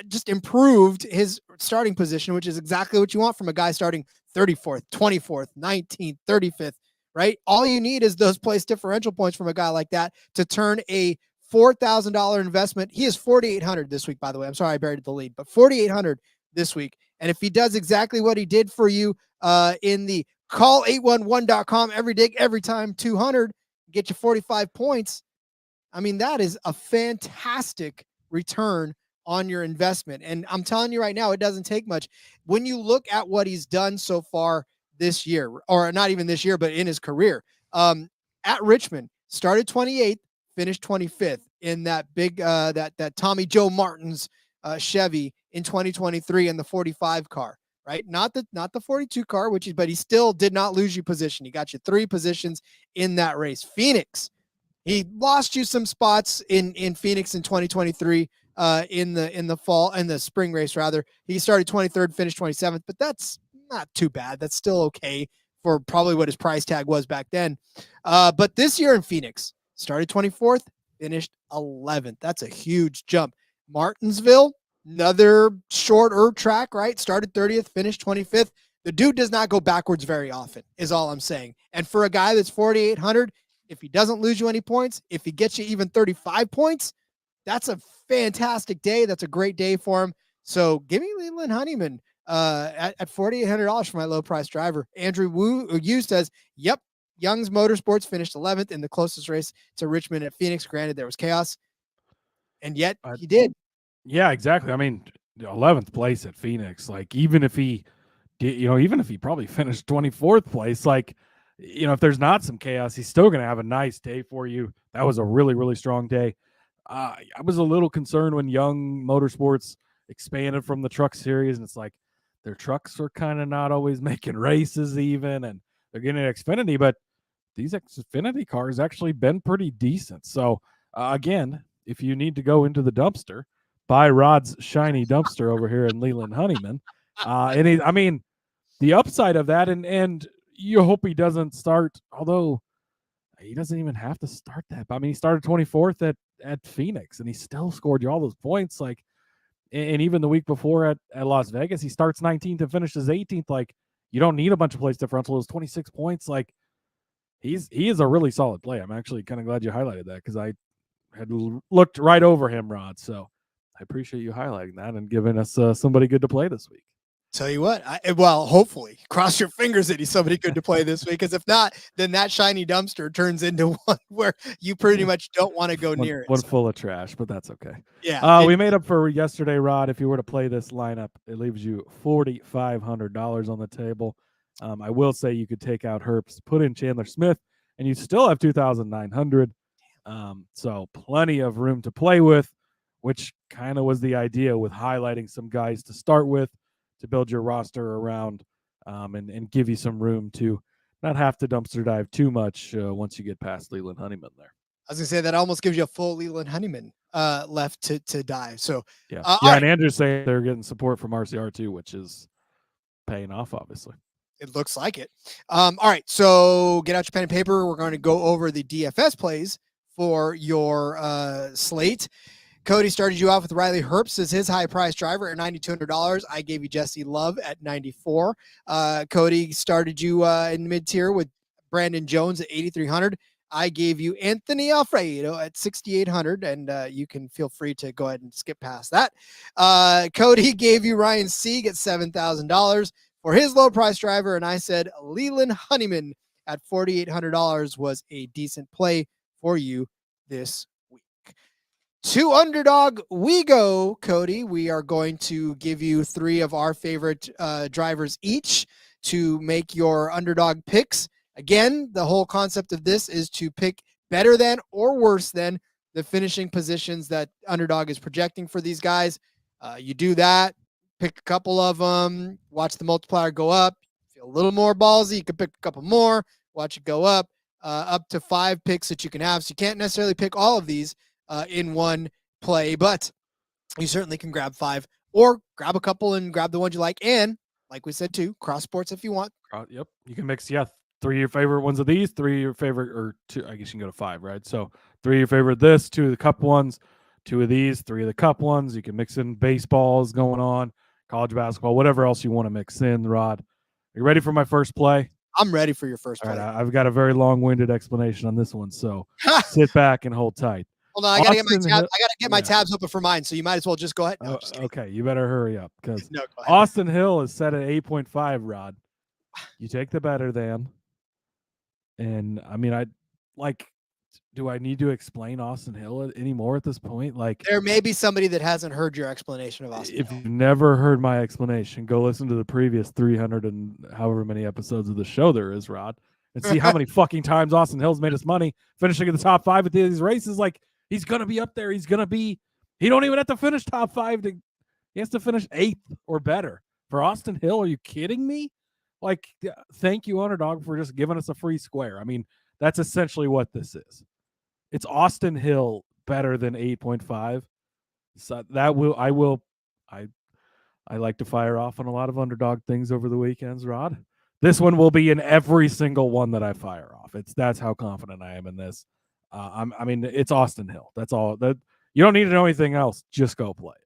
just improved his starting position, which is exactly what you want from a guy starting 34th, 24th, 19th, 35th. Right? All you need is those place differential points from a guy like that to turn a $4,000 investment. He is 4,800 this week, by the way. I'm sorry I buried the lead, but 4,800 this week. And if he does exactly what he did for you in the call811.com every dig, every time 200, get you 45 points. I mean, that is a fantastic return on your investment. And I'm telling you right now, it doesn't take much. When you look at what he's done so far this year, or not even this year, but in his career, at Richmond, started 28th, finished 25th in that big, that Tommy Joe Martin's Chevy in 2023 in the 45 car, right? Not the 42 car, but he still did not lose you position. He got you 3 positions in that race. Phoenix, he lost you some spots in Phoenix in 2023 in the spring race rather. He started 23rd, finished 27th, but that's not too bad. That's still okay for probably what his price tag was back then. But this year in Phoenix, started 24th, finished 11th. That's a huge jump. Martinsville, another shorter track, right? Started 30th, finished 25th. The dude does not go backwards very often, is all I'm saying. And for a guy that's 4,800, if he doesn't lose you any points, if he gets you even 35 points, that's a fantastic day. That's a great day for him. So give me Leland Honeyman at $4,800 for my low price driver. Andrew Wu says, yep, Young's Motorsports finished 11th in the closest race to Richmond at Phoenix. Granted, there was chaos, and yet he did. Yeah, exactly. I mean, 11th place at Phoenix. Like, even if he did, even if he probably finished 24th place, like, if there's not some chaos, he's still going to have a nice day for you. That was a really, really strong day. I was a little concerned when Young Motorsports expanded from the truck series, and it's like their trucks are kind of not always making races even, and they're getting an Xfinity, but these Xfinity cars actually been pretty decent. So again, if you need to go into the dumpster, buy Rod's shiny dumpster over here in Leland Honeyman. And the upside of that, and you hope he doesn't start, although he doesn't even have to start that. I mean, he started 24th at Phoenix, and he still scored you all those points. Like, and even the week before at Las Vegas, he starts 19th and finishes 18th. Like, you don't need a bunch of place differential. Those 26 points. Like, he is a really solid play. I'm actually kind of glad you highlighted that because I had looked right over him, Rod. So I appreciate you highlighting that and giving us somebody good to play this week. Tell you what, hopefully cross your fingers that he's somebody good to play this week. Because if not, then that shiny dumpster turns into one where you pretty much don't want to go near it. One full of trash, but that's okay. Yeah. We made up for yesterday, Rod. If you were to play this lineup, it leaves you $4,500 on the table. I will say you could take out Herbst, put in Chandler Smith, and you still have 2,900. So plenty of room to play with, which kind of was the idea with highlighting some guys to start with to build your roster around, and give you some room to not have to dumpster dive too much once you get past Leland Honeyman there. I was gonna say that almost gives you a full Leland Honeyman left to dive. So yeah, all and right. Andrew's saying they're getting support from RCR too, which is paying off, obviously. It looks like it. All right, so get out your pen and paper. We're going to go over the DFS plays for your slate. Cody started you off with Riley Herbst as his high price driver at $9,200. I gave you Jesse Love at 94. Cody started you in mid tier with Brandon Jones at 8,300. I gave you Anthony Alfredo at 6,800, and you can feel free to go ahead and skip past that. Cody gave you Ryan Sieg at $7,000 for his low price driver, and I said Leland Honeyman at $4,800 was a decent play for you this week. To Underdog we go, Cody. We are going to give you 3 of our favorite drivers each to make your Underdog picks. Again, the whole concept of this is to pick better than or worse than the finishing positions that Underdog is projecting for these guys. You do that, pick a couple of them, watch the multiplier go up. Feel a little more ballsy, you can pick a couple more, watch it go up to 5 picks that you can have. So you can't necessarily pick all of these in one play, but you certainly can grab 5 or grab a couple and grab the ones you like. And like we said too, cross sports if you want. Yep, you can mix 3 of your favorite ones of these, 3 of your favorite, or 2, I guess you can go to 5, right? So 3 of your favorite this, 2 of the cup ones, 2 of these, 3 of the cup ones. You can mix in baseballs going on, college basketball, whatever else you want to mix in, Rod. Are you ready for my first play? I'm ready for your first play. All right, I've got a very long-winded explanation on this one, so sit back and hold tight. Hold on, I gotta get my tabs open for mine, so you might as well just go ahead. No, okay, you better hurry up because no, Austin Hill is set at 8.5, Rod. You take the better than. And I mean, do I need to explain Austin Hill anymore at this point? Like, there may be somebody that hasn't heard your explanation of Austin If Hill. you've never heard my explanation, go listen to the previous 300 and however many episodes of the show there is, Rod, and see how many fucking times Austin Hill's made us money finishing in the top 5 at these races. Like, he's going to be up there. He don't even have to finish top 5 he has to finish 8th or better for Austin Hill. Are you kidding me? Like, thank you, Underdog, for just giving us a free square. I mean, that's essentially what this is. It's Austin Hill better than 8.5. So I like to fire off on a lot of Underdog things over the weekends, Rod. This one will be in every single one that I fire off. That's how confident I am in this. It's Austin Hill. That's all. That you don't need to know anything else. Just go play it.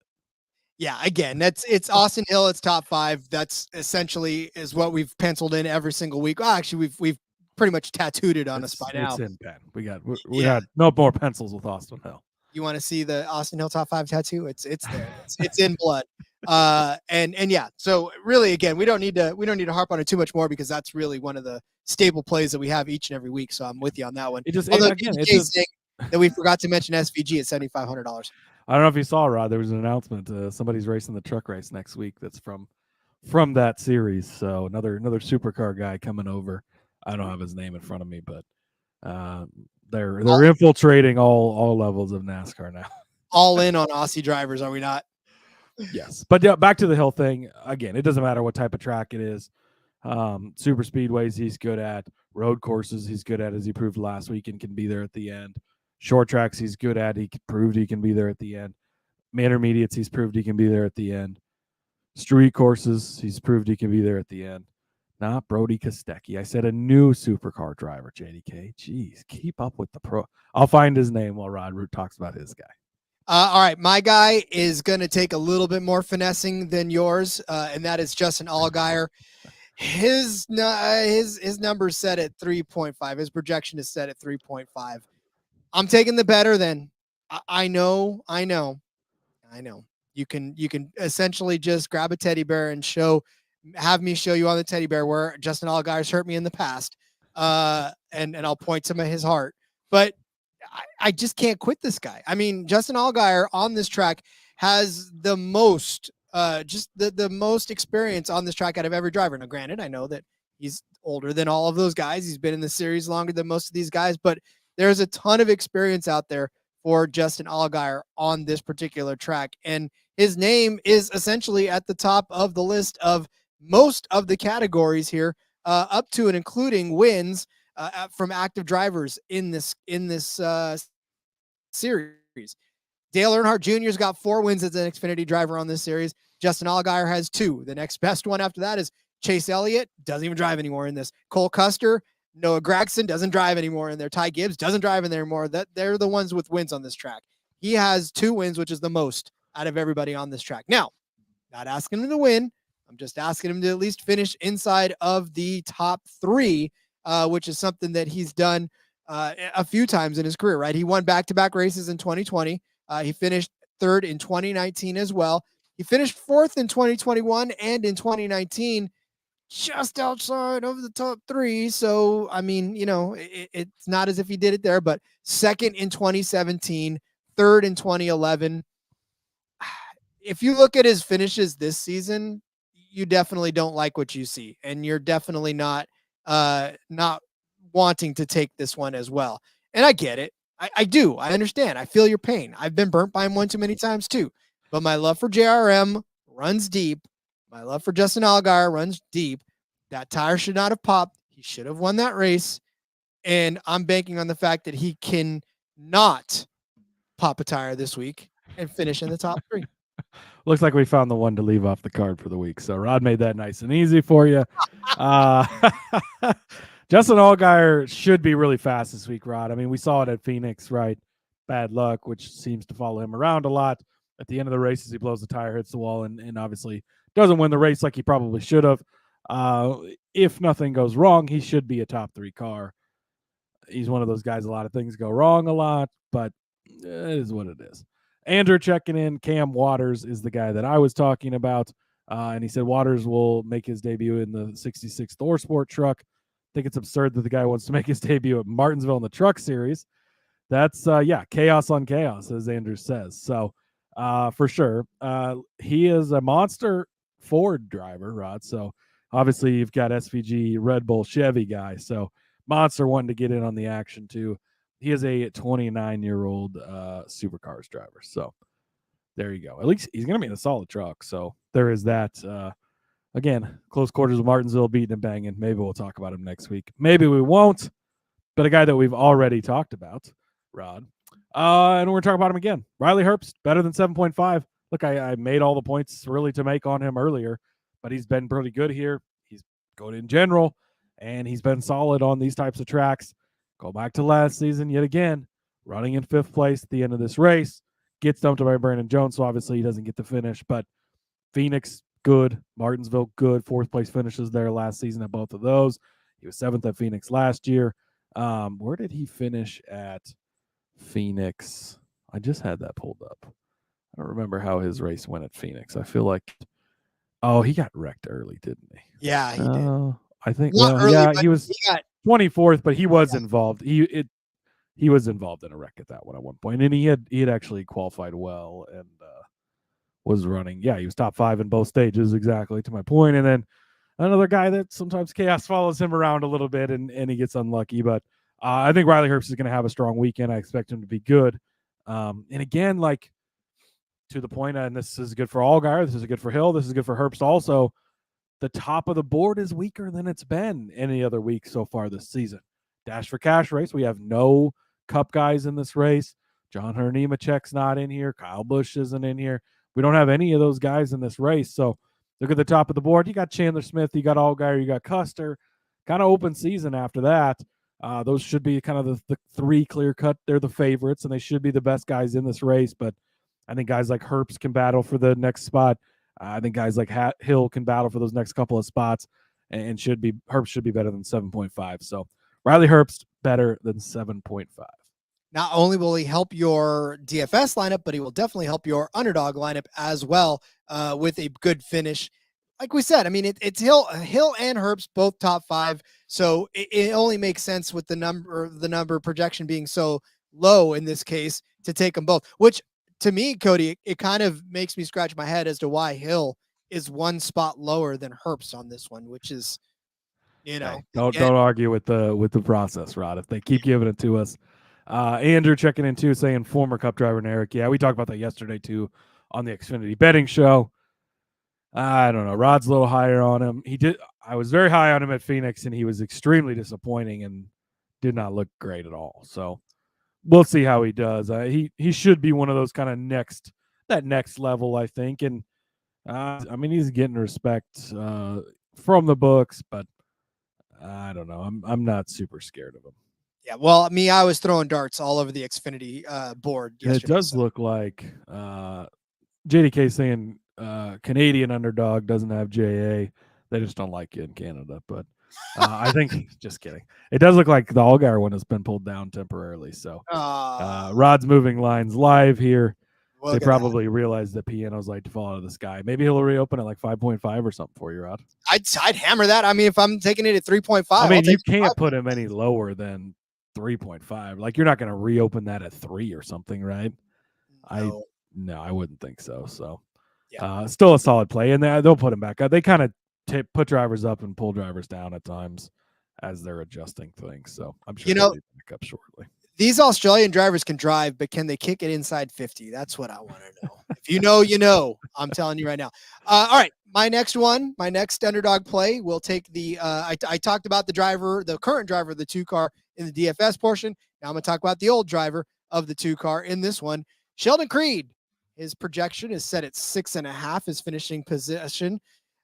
Yeah, again, it's Austin Hill. It's top 5. That's essentially is what we've penciled in every single week. Well, actually, we've pretty much tattooed it on us by now. It's in pen. We got no more pencils with Austin Hill. You want to see the Austin Hill top 5 tattoo? It's there. It's in blood. And yeah. So really, again, we don't need to harp on it too much more because that's really one of the staple plays that we have each and every week. So I'm with you on that one. That we forgot to mention SVG at $7,500. I don't know if you saw, Rod. There was an announcement. Somebody's racing the truck race next week. That's from that series. So another supercar guy coming over. I don't have his name in front of me, but they're infiltrating all levels of NASCAR now. All in on Aussie drivers, are we not? Yes, but yeah, back to the Hill thing again. It doesn't matter what type of track it is. Super speedways he's good at. Road courses he's good at, as he proved last week, and can be there at the end. Short tracks he's good at. He proved he can be there at the end. Intermediates he's proved he can be there at the end. Street courses he's proved he can be there at the end. Not Brody Kostecki. I said a new supercar driver, JDK. Jeez, keep up with the pro. I'll find his name while Rod Root talks about his guy. All right, my guy is going to take a little bit more finessing than yours, and that is Justin Allgaier. His number is set at 3.5. His projection is set at 3.5. I'm taking the better than. I know. You can essentially just grab a teddy bear and have me show you on the teddy bear where Justin Allgaier's hurt me in the past, and I'll point to his heart. But I just can't quit this guy. I mean, Justin Allgaier on this track has the most, just the most experience on this track out of every driver. Now, granted, I know that He's older than all of those guys. He's been in the series longer than most of these guys, but there's a ton of experience out there for Justin Allgaier on this particular track. And his name is essentially at the top of the list of most of the categories here, up to and including wins from active drivers in this series. Dale Earnhardt Jr.'s got 4 wins as an Xfinity driver on this series. Justin Allgaier has 2. The next best one after that is Chase Elliott. Doesn't even drive anymore in this. Cole Custer, Noah Gragson doesn't drive anymore in there. Ty Gibbs doesn't drive in there anymore. They're the ones with wins on this track. He has 2 wins, which is the most out of everybody on this track. Now, not asking him to win. I'm just asking him to at least finish inside of the top 3, which is something that he's done a few times in his career, right? He won back-to-back races in 2020. He finished 3rd in 2019 as well. He finished 4th in 2021 and in 2019, just outside of the top 3. So, I mean, it's not as if he did it there, but 2nd in 2017, 3rd in 2011. If you look at his finishes this season, you definitely don't like what you see, and you're definitely not wanting to take this one as well. And I get it. I do. I understand. I feel your pain. I've been burnt by him one too many times too. But my love for JRM runs deep. My love for Justin Allgaier runs deep. That tire should not have popped. He should have won that race. And I'm banking on the fact that he can not pop a tire this week and finish in the top 3. Looks like we found the one to leave off the card for the week. So Rod made that nice and easy for you. Justin Allgaier should be really fast this week, Rod. I mean, we saw it at Phoenix, right? Bad luck, which seems to follow him around a lot. At the end of the races, he blows the tire, hits the wall, and obviously doesn't win the race like he probably should have. If nothing goes wrong, he should be a top 3 car. He's one of those guys, a lot of things go wrong a lot, but it is what it is. Andrew checking in. Cam Waters is the guy that I was talking about. And he said Waters will make his debut in the 66 Thor Sport truck. I think it's absurd that the guy wants to make his debut at Martinsville in the truck series. That's, chaos on chaos, as Andrew says. So, for sure. He is a monster Ford driver, Rod. So, obviously, you've got SVG, Red Bull, Chevy guy. So, monster wanting to get in on the action, too. He is a 29-year-old supercars driver. So, there you go. At least he's going to be in a solid truck. So, there is that. Again, close quarters with Martinsville, beating and banging. Maybe we'll talk about him next week. Maybe we won't. But a guy that we've already talked about, Rod. And we're talking about him again. Riley Herbst, better than 7.5. Look, I made all the points really to make on him earlier, but he's been pretty good here. He's good in general, and he's been solid on these types of tracks. Go back to last season yet again, running in 5th place at the end of this race. Gets dumped by Brandon Jones, so obviously he doesn't get the finish. But Phoenix, good. Martinsville, good. 4th place finishes there last season at both of those. He was 7th at Phoenix last year. Where did he finish at Phoenix? I just had that pulled up. I don't remember how his race went at Phoenix. I feel like, he got wrecked early, didn't he? Yeah, he did. I think. Not early, he was 24th, but he was Yeah. involved. He was involved in a wreck at that one at one point, and he had actually qualified well and was running. Yeah, he was top 5 in both stages, exactly to my point. And then another guy that sometimes chaos follows him around a little bit, and he gets unlucky. But I think Riley Herbst is going to have a strong weekend. I expect him to be good. And again, like to the point, and this is good for Allgaier, this is good for Hill, this is good for Herbst also. The top of the board is weaker than it's been any other week so far this season. Dash for Cash race, we have no Cup guys in this race. John Hunter Nemechek's not in here. Kyle Busch isn't in here. We don't have any of those guys in this race. So look at the top of the board. You got Chandler Smith, you got Allgaier, you got Custer. Kind of open season after that. Those should be kind of the 3 clear cut. They're the favorites, and they should be the best guys in this race. But I think guys like Herbst can battle for the next spot. I think guys like Hill can battle for those next couple of spots, and Herbst should be better than 7.5. So Riley Herbst better than 7.5. Not only will he help your DFS lineup, but he will definitely help your underdog lineup as well, with a good finish. Like we said, I mean, it's Hill and Herbst both top 5, so it only makes sense with the number projection being so low in this case to take them both. Which to me, Cody, it kind of makes me scratch my head as to why Hill is 1 spot lower than Herbst on this one, which is Don't argue with the process, Rod. If they keep giving it to us. Andrew checking in too, saying former Cup driver and Eric. Yeah, we talked about that yesterday too on the Xfinity betting show. I don't know. Rod's a little higher on him. I was very high on him at Phoenix, and he was extremely disappointing and did not look great at all. So we'll see how he does. He should be one of those kind of next level, I think. And I mean, he's getting respect from the books, but I don't know. I'm not super scared of him. Yeah, well, I was throwing darts all over the Xfinity board yesterday. It does look like JDK saying Canadian Underdog doesn't have JA. They just don't like it in Canada. But I think, just kidding. It does look like the Allgaier one has been pulled down temporarily. So Rod's moving lines live here. They probably realized that pianos like to fall out of the sky. Maybe he'll reopen at like 5.5 or something for you, Rod. I'd hammer that. I mean, if I'm taking it at 3.5, I mean, you can't put him any lower than 3.5. Like, you're not going to reopen that at 3 or something, right? No. I wouldn't think so. So still a solid play, and they'll put him back. They kind of put drivers up and pull drivers down at times as they're adjusting things. So I'm sure they'll be back up shortly. These Australian drivers can drive, but can they kick it inside 50? That's what I want to know. If you know, you know. I'm telling you right now. All right, my next underdog play, we'll take the I talked about the current driver of the 2-car in the DFS portion. Now I'm going to talk about the old driver of the 2-car in this one. Sheldon Creed, his projection is set at 6.5, his finishing position.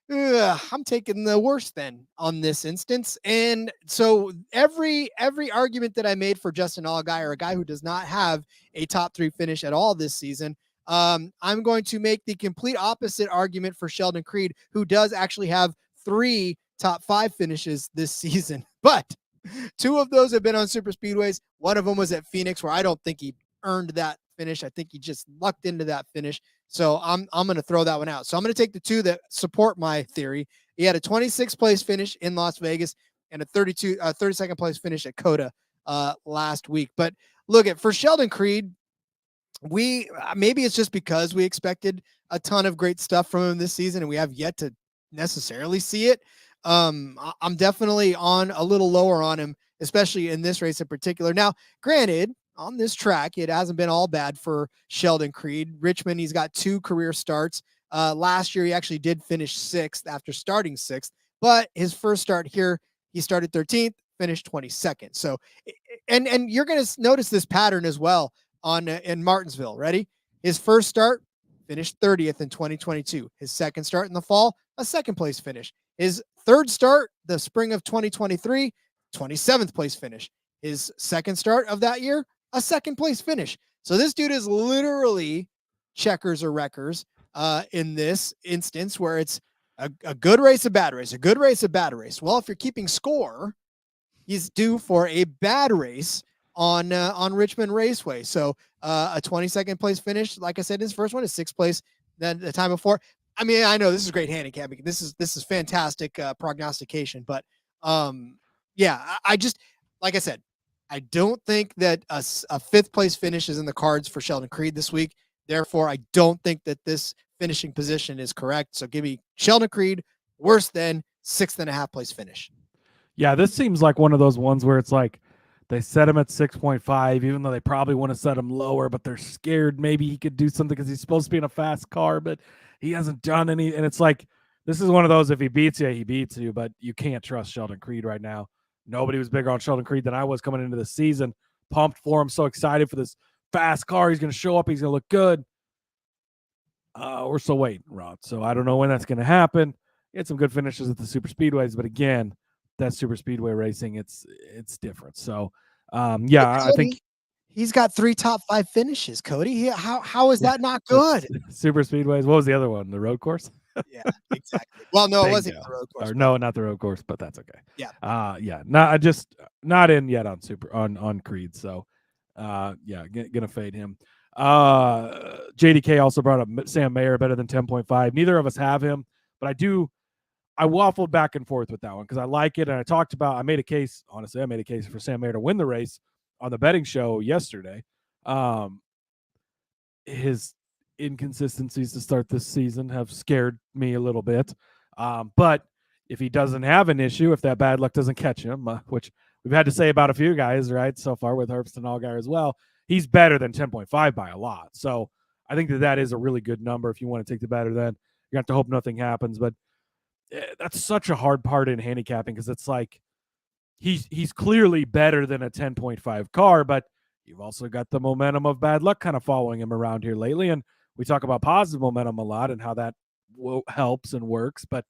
I'm taking the worst then on this instance. And so every argument that I made for Justin Allgaier, a guy who does not have a top 3 finish at all this season, I'm going to make the complete opposite argument for Sheldon Creed, who does actually have 3 top 5 finishes this season. But 2 of those have been on super speedways. One of them was at Phoenix, where I don't think he earned that finish. I think he just lucked into that finish. So I'm going to throw that one out. So I'm going to take the 2 that support my theory. He had a 26th place finish in Las Vegas and a 32nd place finish at Coda last week. But look, for Sheldon Creed, maybe it's just because we expected a ton of great stuff from him this season, and we have yet to necessarily see it. I'm definitely on a little lower on him, especially in this race in particular. Now, granted, on this track, it hasn't been all bad for Sheldon Creed. Richmond, he's got 2 career starts. Last year, he actually did finish 6th after starting 6th, but his first start here, he started 13th, finished 22nd. So, and you're going to notice this pattern as well in Martinsville. Ready? His first start, finished 30th in 2022. His second start in the fall, a 2nd place finish. His third start, the spring of 2023, 27th place finish. His second start of that year, a 2nd place finish. So this dude is literally checkers or wreckers in this instance, where it's a good race, a bad race, a good race, a bad race. Well, if you're keeping score, he's due for a bad race on Richmond Raceway. So a 22nd place finish, like I said, his first one is 6th place. Then the time before, I mean, I know this is great handicapping. This is fantastic prognostication, but yeah, I just, like I said, I don't think that a 5th place finish is in the cards for Sheldon Creed this week. Therefore, I don't think that this finishing position is correct. So give me Sheldon Creed, worse than 6.5 place finish. Yeah, this seems like one of those ones where it's like they set him at 6.5, even though they probably want to set him lower, but they're scared maybe he could do something because he's supposed to be in a fast car, but he hasn't done any. And it's like, this is one of those, if he beats you, he beats you, but you can't trust Sheldon Creed right now. Nobody was bigger on Sheldon Creed than I was coming into the season. Pumped for him. So excited for this fast car. He's going to show up. He's going to look good. We're still waiting, Rod. So I don't know when that's going to happen. He had some good finishes at the super speedways, but again, that super speedway racing, it's different. So yeah, Cody, I think he's got 3 top 5 finishes. Cody, how is that not good? Super speedways. What was the other one? The road course. Yeah, exactly. Well, no, it wasn't the road course. No, not the road course, but that's okay. Yeah. Yeah. Not in yet on Creed. So yeah, gonna fade him. JDK also brought up Sam Mayer better than 10.5. Neither of us have him, but I waffled back and forth with that one because I like it. And I made a case for Sam Mayer to win the race on the betting show yesterday. His inconsistencies to start this season have scared me a little bit. But if he doesn't have an issue, if that bad luck doesn't catch him, which we've had to say about a few guys, right, so far with Herbst and Allgaier as well, he's better than 10.5 by a lot. So I think that is a really good number if you want to take the better than. You have to hope nothing happens, but that's such a hard part in handicapping because it's like he's clearly better than a 10.5 car, but you've also got the momentum of bad luck kind of following him around here lately. And we talk about positive momentum a lot and how that helps and works, but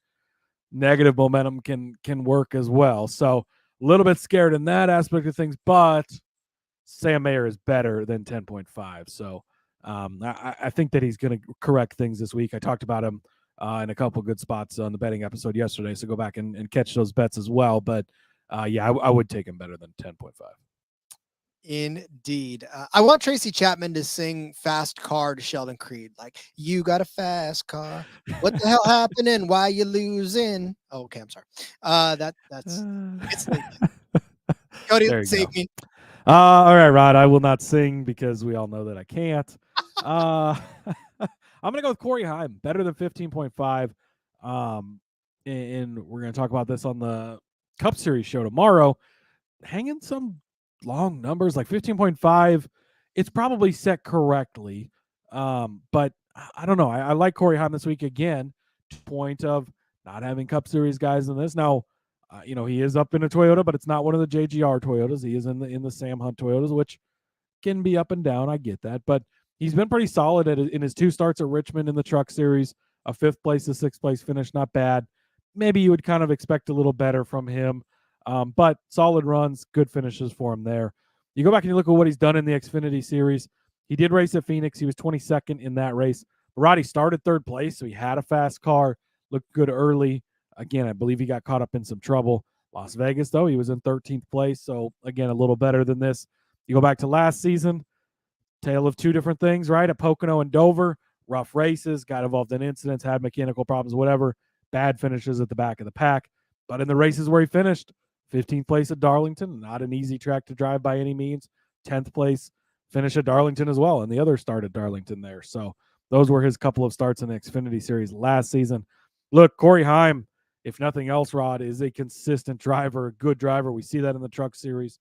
negative momentum can work as well. So a little bit scared in that aspect of things, but Sam Mayer is better than 10.5. So I think that he's going to correct things this week. I talked about him in a couple good spots on the betting episode yesterday, so go back and catch those bets as well. But yeah, I would take him better than 10.5. Indeed. I want Tracy Chapman to sing Fast Car to Sheldon Creed. Like, you got a fast car. What the hell happening? Why you losing? Oh, okay, I'm sorry. That's it's Cody, save me. All right, Rod. I will not sing because we all know that I can't. I'm gonna go with Corey Heim, better than 15.5. And we're gonna talk about this on the Cup Series show tomorrow. Hanging some long numbers like 15.5. It's probably set correctly, but I don't know. I like Corey Heim this week again. Point of not having Cup Series guys in this now. He is up in a Toyota, but it's not one of the JGR Toyotas. He is in the Sam Hunt Toyotas, which can be up and down. I get that, but he's been pretty solid in his 2 starts at Richmond in the Truck Series. A 5th place to 6th place finish, not bad. Maybe you would kind of expect a little better from him, but solid runs, good finishes for him there. You go back and you look at what he's done in the Xfinity Series. He did race at Phoenix. He was 22nd in that race. Roddy started 3rd place, so he had a fast car, looked good early. Again, I believe he got caught up in some trouble. Las Vegas, though, he was in 13th place. So, again, a little better than this. You go back to last season, tale of 2 different things, right? At Pocono and Dover, rough races, got involved in incidents, had mechanical problems, whatever. Bad finishes at the back of the pack. But in the races where he finished, 15th place at Darlington, not an easy track to drive by any means. 10th place finish at Darlington as well, and the other start at Darlington there. So those were his couple of starts in the Xfinity Series last season. Look, Corey Heim, if nothing else, Rod, is a consistent driver, a good driver. We see that in the Truck Series.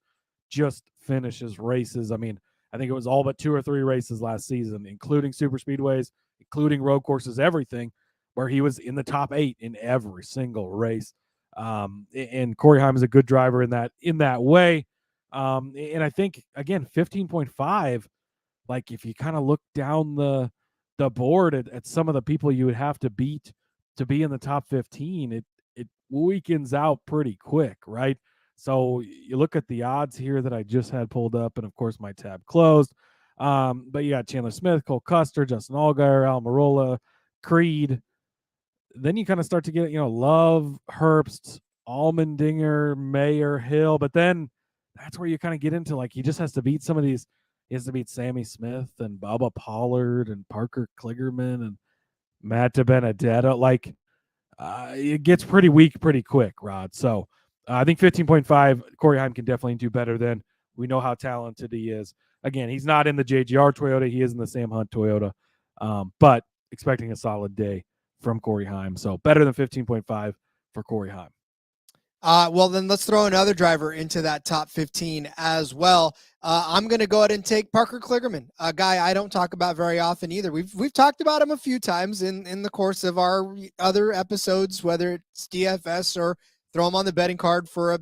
Just finishes races. I mean, I think it was all but 2 or 3 races last season, including super speedways, including road courses, everything, where he was in the top 8 in every single race. And Corey Heim is a good driver in that way. And I think, again, 15.5, like if you kind of look down the board at some of the people you would have to beat to be in the top 15, it weakens out pretty quick, right? So you look at the odds here that I just had pulled up, and of course my tab closed. But you got Chandler Smith, Cole Custer, Justin Allgaier, Almirola, Creed. Then you kind of start to get, Love, Herbst, Allmendinger, Mayer, Hill. But then that's where you kind of get into, like, he just has to beat some of these. He has to beat Sammy Smith and Bubba Pollard and Parker Kligerman and Matt DiBenedetto. Like, it gets pretty weak pretty quick, Rod. So I think 15.5, Corey Heim can definitely do better than. We know how talented he is. Again, he's not in the JGR Toyota. He is in the Sam Hunt Toyota. But expecting a solid day from Corey Heim. So better than 15.5 for Corey Heim. Well, then let's throw another driver into that top 15 as well. I'm going to go ahead and take Parker Kligerman, a guy I don't talk about very often either. We've talked about him a few times in the course of our other episodes, whether it's DFS or throw him on the betting card for a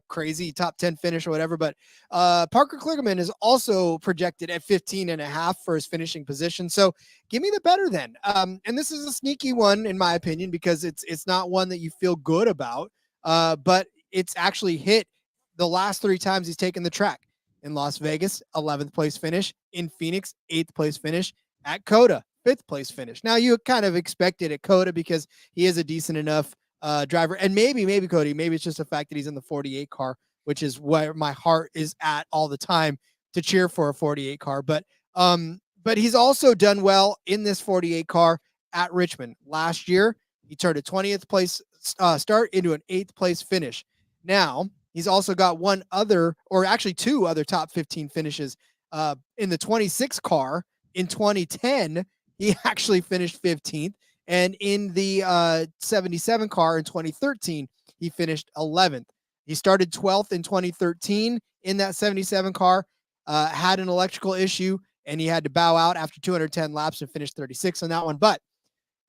crazy top 10 finish or whatever. But Parker Kligerman is also projected at 15.5 for his finishing position. So give me the better then. And this is a sneaky one, in my opinion, because it's not one that you feel good about. But it's actually hit the last 3 times he's taken the track. In Las Vegas, 11th place finish. In Phoenix, 8th place finish. At COTA, 5th place finish. Now, you kind of expected at COTA because he is a decent enough driver. And maybe, Cody, maybe it's just the fact that he's in the 48 car, which is where my heart is at all the time to cheer for a 48 car. But he's also done well in this 48 car at Richmond. Last year, he turned a 20th place start into an 8th place finish. Now, he's also got 2 other top 15 finishes in the 26 car. In 2010, he actually finished 15th. And in the 77 car in 2013, he finished 11th. He started 12th in 2013 in that 77 car, had an electrical issue, and he had to bow out after 210 laps and finish 36 on that one. But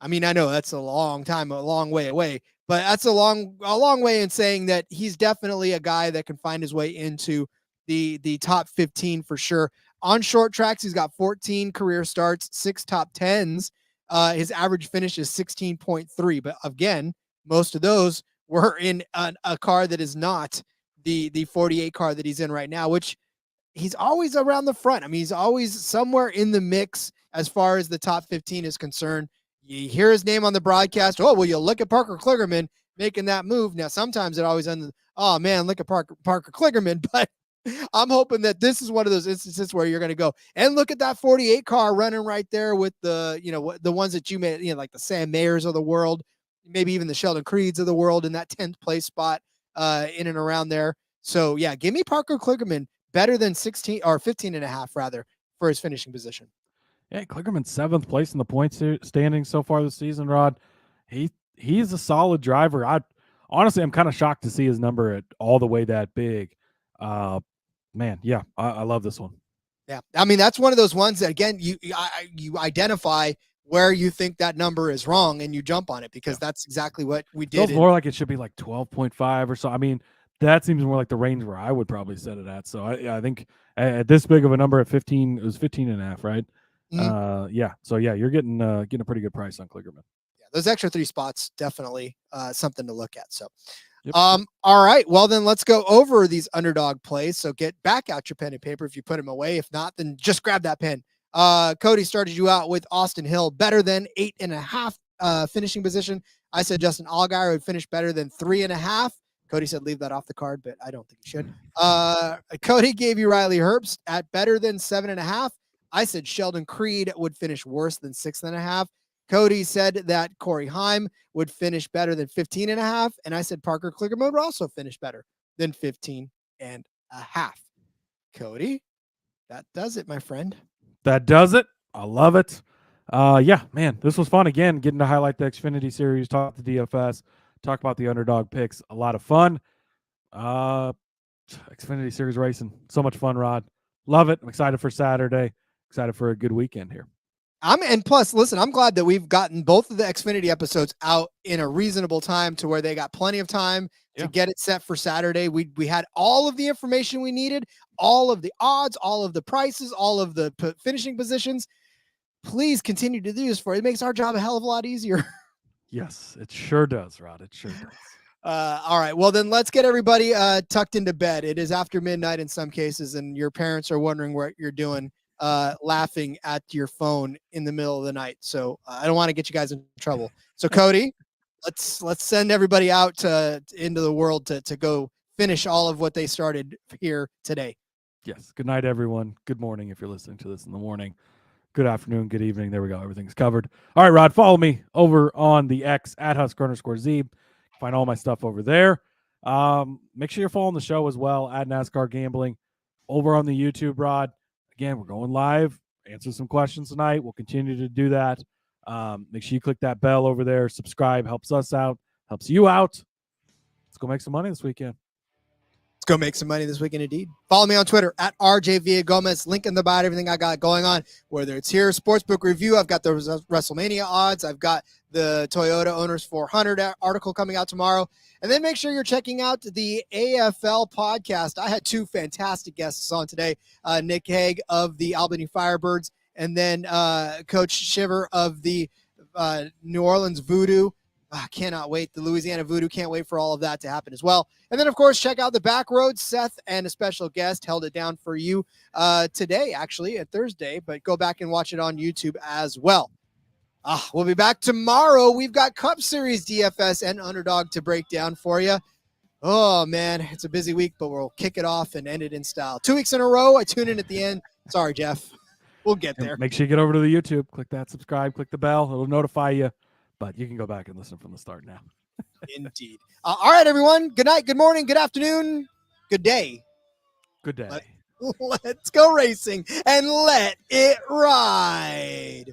I mean, I know that's a long time, a long way away, but that's a long way in saying that he's definitely a guy that can find his way into the top 15 for sure. On short tracks, he's got 14 career starts, 6 top 10s. His average finish is 16.3, but again, most of those were in a car that is not the 48 car that he's in right now, which he's always around the front. I mean, he's always somewhere in the mix as far as the top 15 is concerned. You hear his name on the broadcast. Oh, well, you look at Parker Kligerman making that move. Now, sometimes it always ends, oh, man, look at Parker Kligerman. But I'm hoping that this is one of those instances where you're going to go and look at that 48 car running right there with the, the ones that you made, like the Sam Mayers of the world, maybe even the Sheldon Creeds of the world in that 10th place spot in and around there. So, yeah, give me Parker Kligerman better than 16 or 15 and a half, rather, for his finishing position. Yeah, Kligerman's 7th place in the points standing so far this season, Rod. He's a solid driver. I'm kind of shocked to see his number at all the way that big. Man, yeah, I love this one. Yeah, I mean, that's one of those ones that, again, you identify where you think that number is wrong and you jump on it, because that's exactly what we did. Feels more like it should be like 12.5 or so. I mean, that seems more like the range where I would probably set it at. So I think at this big of a number at 15, it was 15 and a half, right? Mm-hmm. Yeah. So yeah, you're getting a pretty good price on Kligerman. Yeah, those extra 3 spots, definitely something to look at. So, yep. All right. Well, then let's go over these underdog plays. So get back out your pen and paper if you put them away. If not, then just grab that pen. Cody started you out with Austin Hill better than 8.5 finishing position. I said Justin Allgaier would finish better than 3.5. Cody said leave that off the card, but I don't think you should. Cody gave you Riley Herbst at better than 7.5. I said Sheldon Creed would finish worse than 6.5. Cody said that Corey Heim would finish better than 15.5. And I said Parker Kligerman would also finish better than 15.5. Cody, that does it, my friend. That does it. I love it. Yeah, man, this was fun again, getting to highlight the Xfinity Series, talk the DFS, talk about the underdog picks. A lot of fun. Xfinity Series racing. So much fun, Rod. Love it. I'm excited for Saturday. Excited for a good weekend here. And plus, listen, I'm glad that we've gotten both of the Xfinity episodes out in a reasonable time to where they got plenty of time to get it set for Saturday. We had all of the information we needed, all of the odds, all of the prices, all of the finishing positions. Please continue to do this for it. It makes our job a hell of a lot easier. Yes, it sure does, Rod. It sure does. All right. Well, then let's get everybody tucked into bed. It is after midnight in some cases, and your parents are wondering what you're doing, laughing at your phone in the middle of the night. So I don't want to get you guys in trouble. So Cody, let's send everybody out into the world to go finish all of what they started here today. Yes. Good night, everyone. Good morning if you're listening to this in the morning. Good afternoon, good evening. There we go. Everything's covered. All right, Rod, follow me over on the X at Husker_Zeeb. Find all my stuff over there. Make sure you're following the show as well at NASCAR Gambling over on the YouTube, Rod. Again, we're going live. Answer some questions tonight. We'll continue to do that. Make sure you click that bell over there. Subscribe. Helps us out. Helps you out. Let's go make some money this weekend. Let's go make some money this weekend, indeed. Follow me on Twitter at RJ Villagomez. Link in the bio, everything I got going on, whether it's here, Sportsbook Review. I've got the WrestleMania odds. I've got the Toyota Owners 400 article coming out tomorrow. And then make sure you're checking out the AFL podcast. I had 2 fantastic guests on today, Nick Hague of the Albany Firebirds, and then Coach Shiver of the New Orleans Voodoo. I cannot wait. The Louisiana Voodoo, can't wait for all of that to happen as well. And then, of course, check out the Back Road. Seth and a special guest held it down for you today, actually, at Thursday, but go back and watch it on YouTube as well. We'll be back tomorrow. We've got Cup Series DFS and Underdog to break down for you. Oh, man, it's a busy week, but we'll kick it off and end it in style. 2 weeks in a row. I tune in at the end. Sorry, Jeff. We'll get there. And make sure you get over to the YouTube. Click that subscribe. Click the bell. It'll notify you. But you can go back and listen from the start now. Indeed. All right, everyone. Good night, good morning, good afternoon, good day. Good day. Let's go racing and let it ride.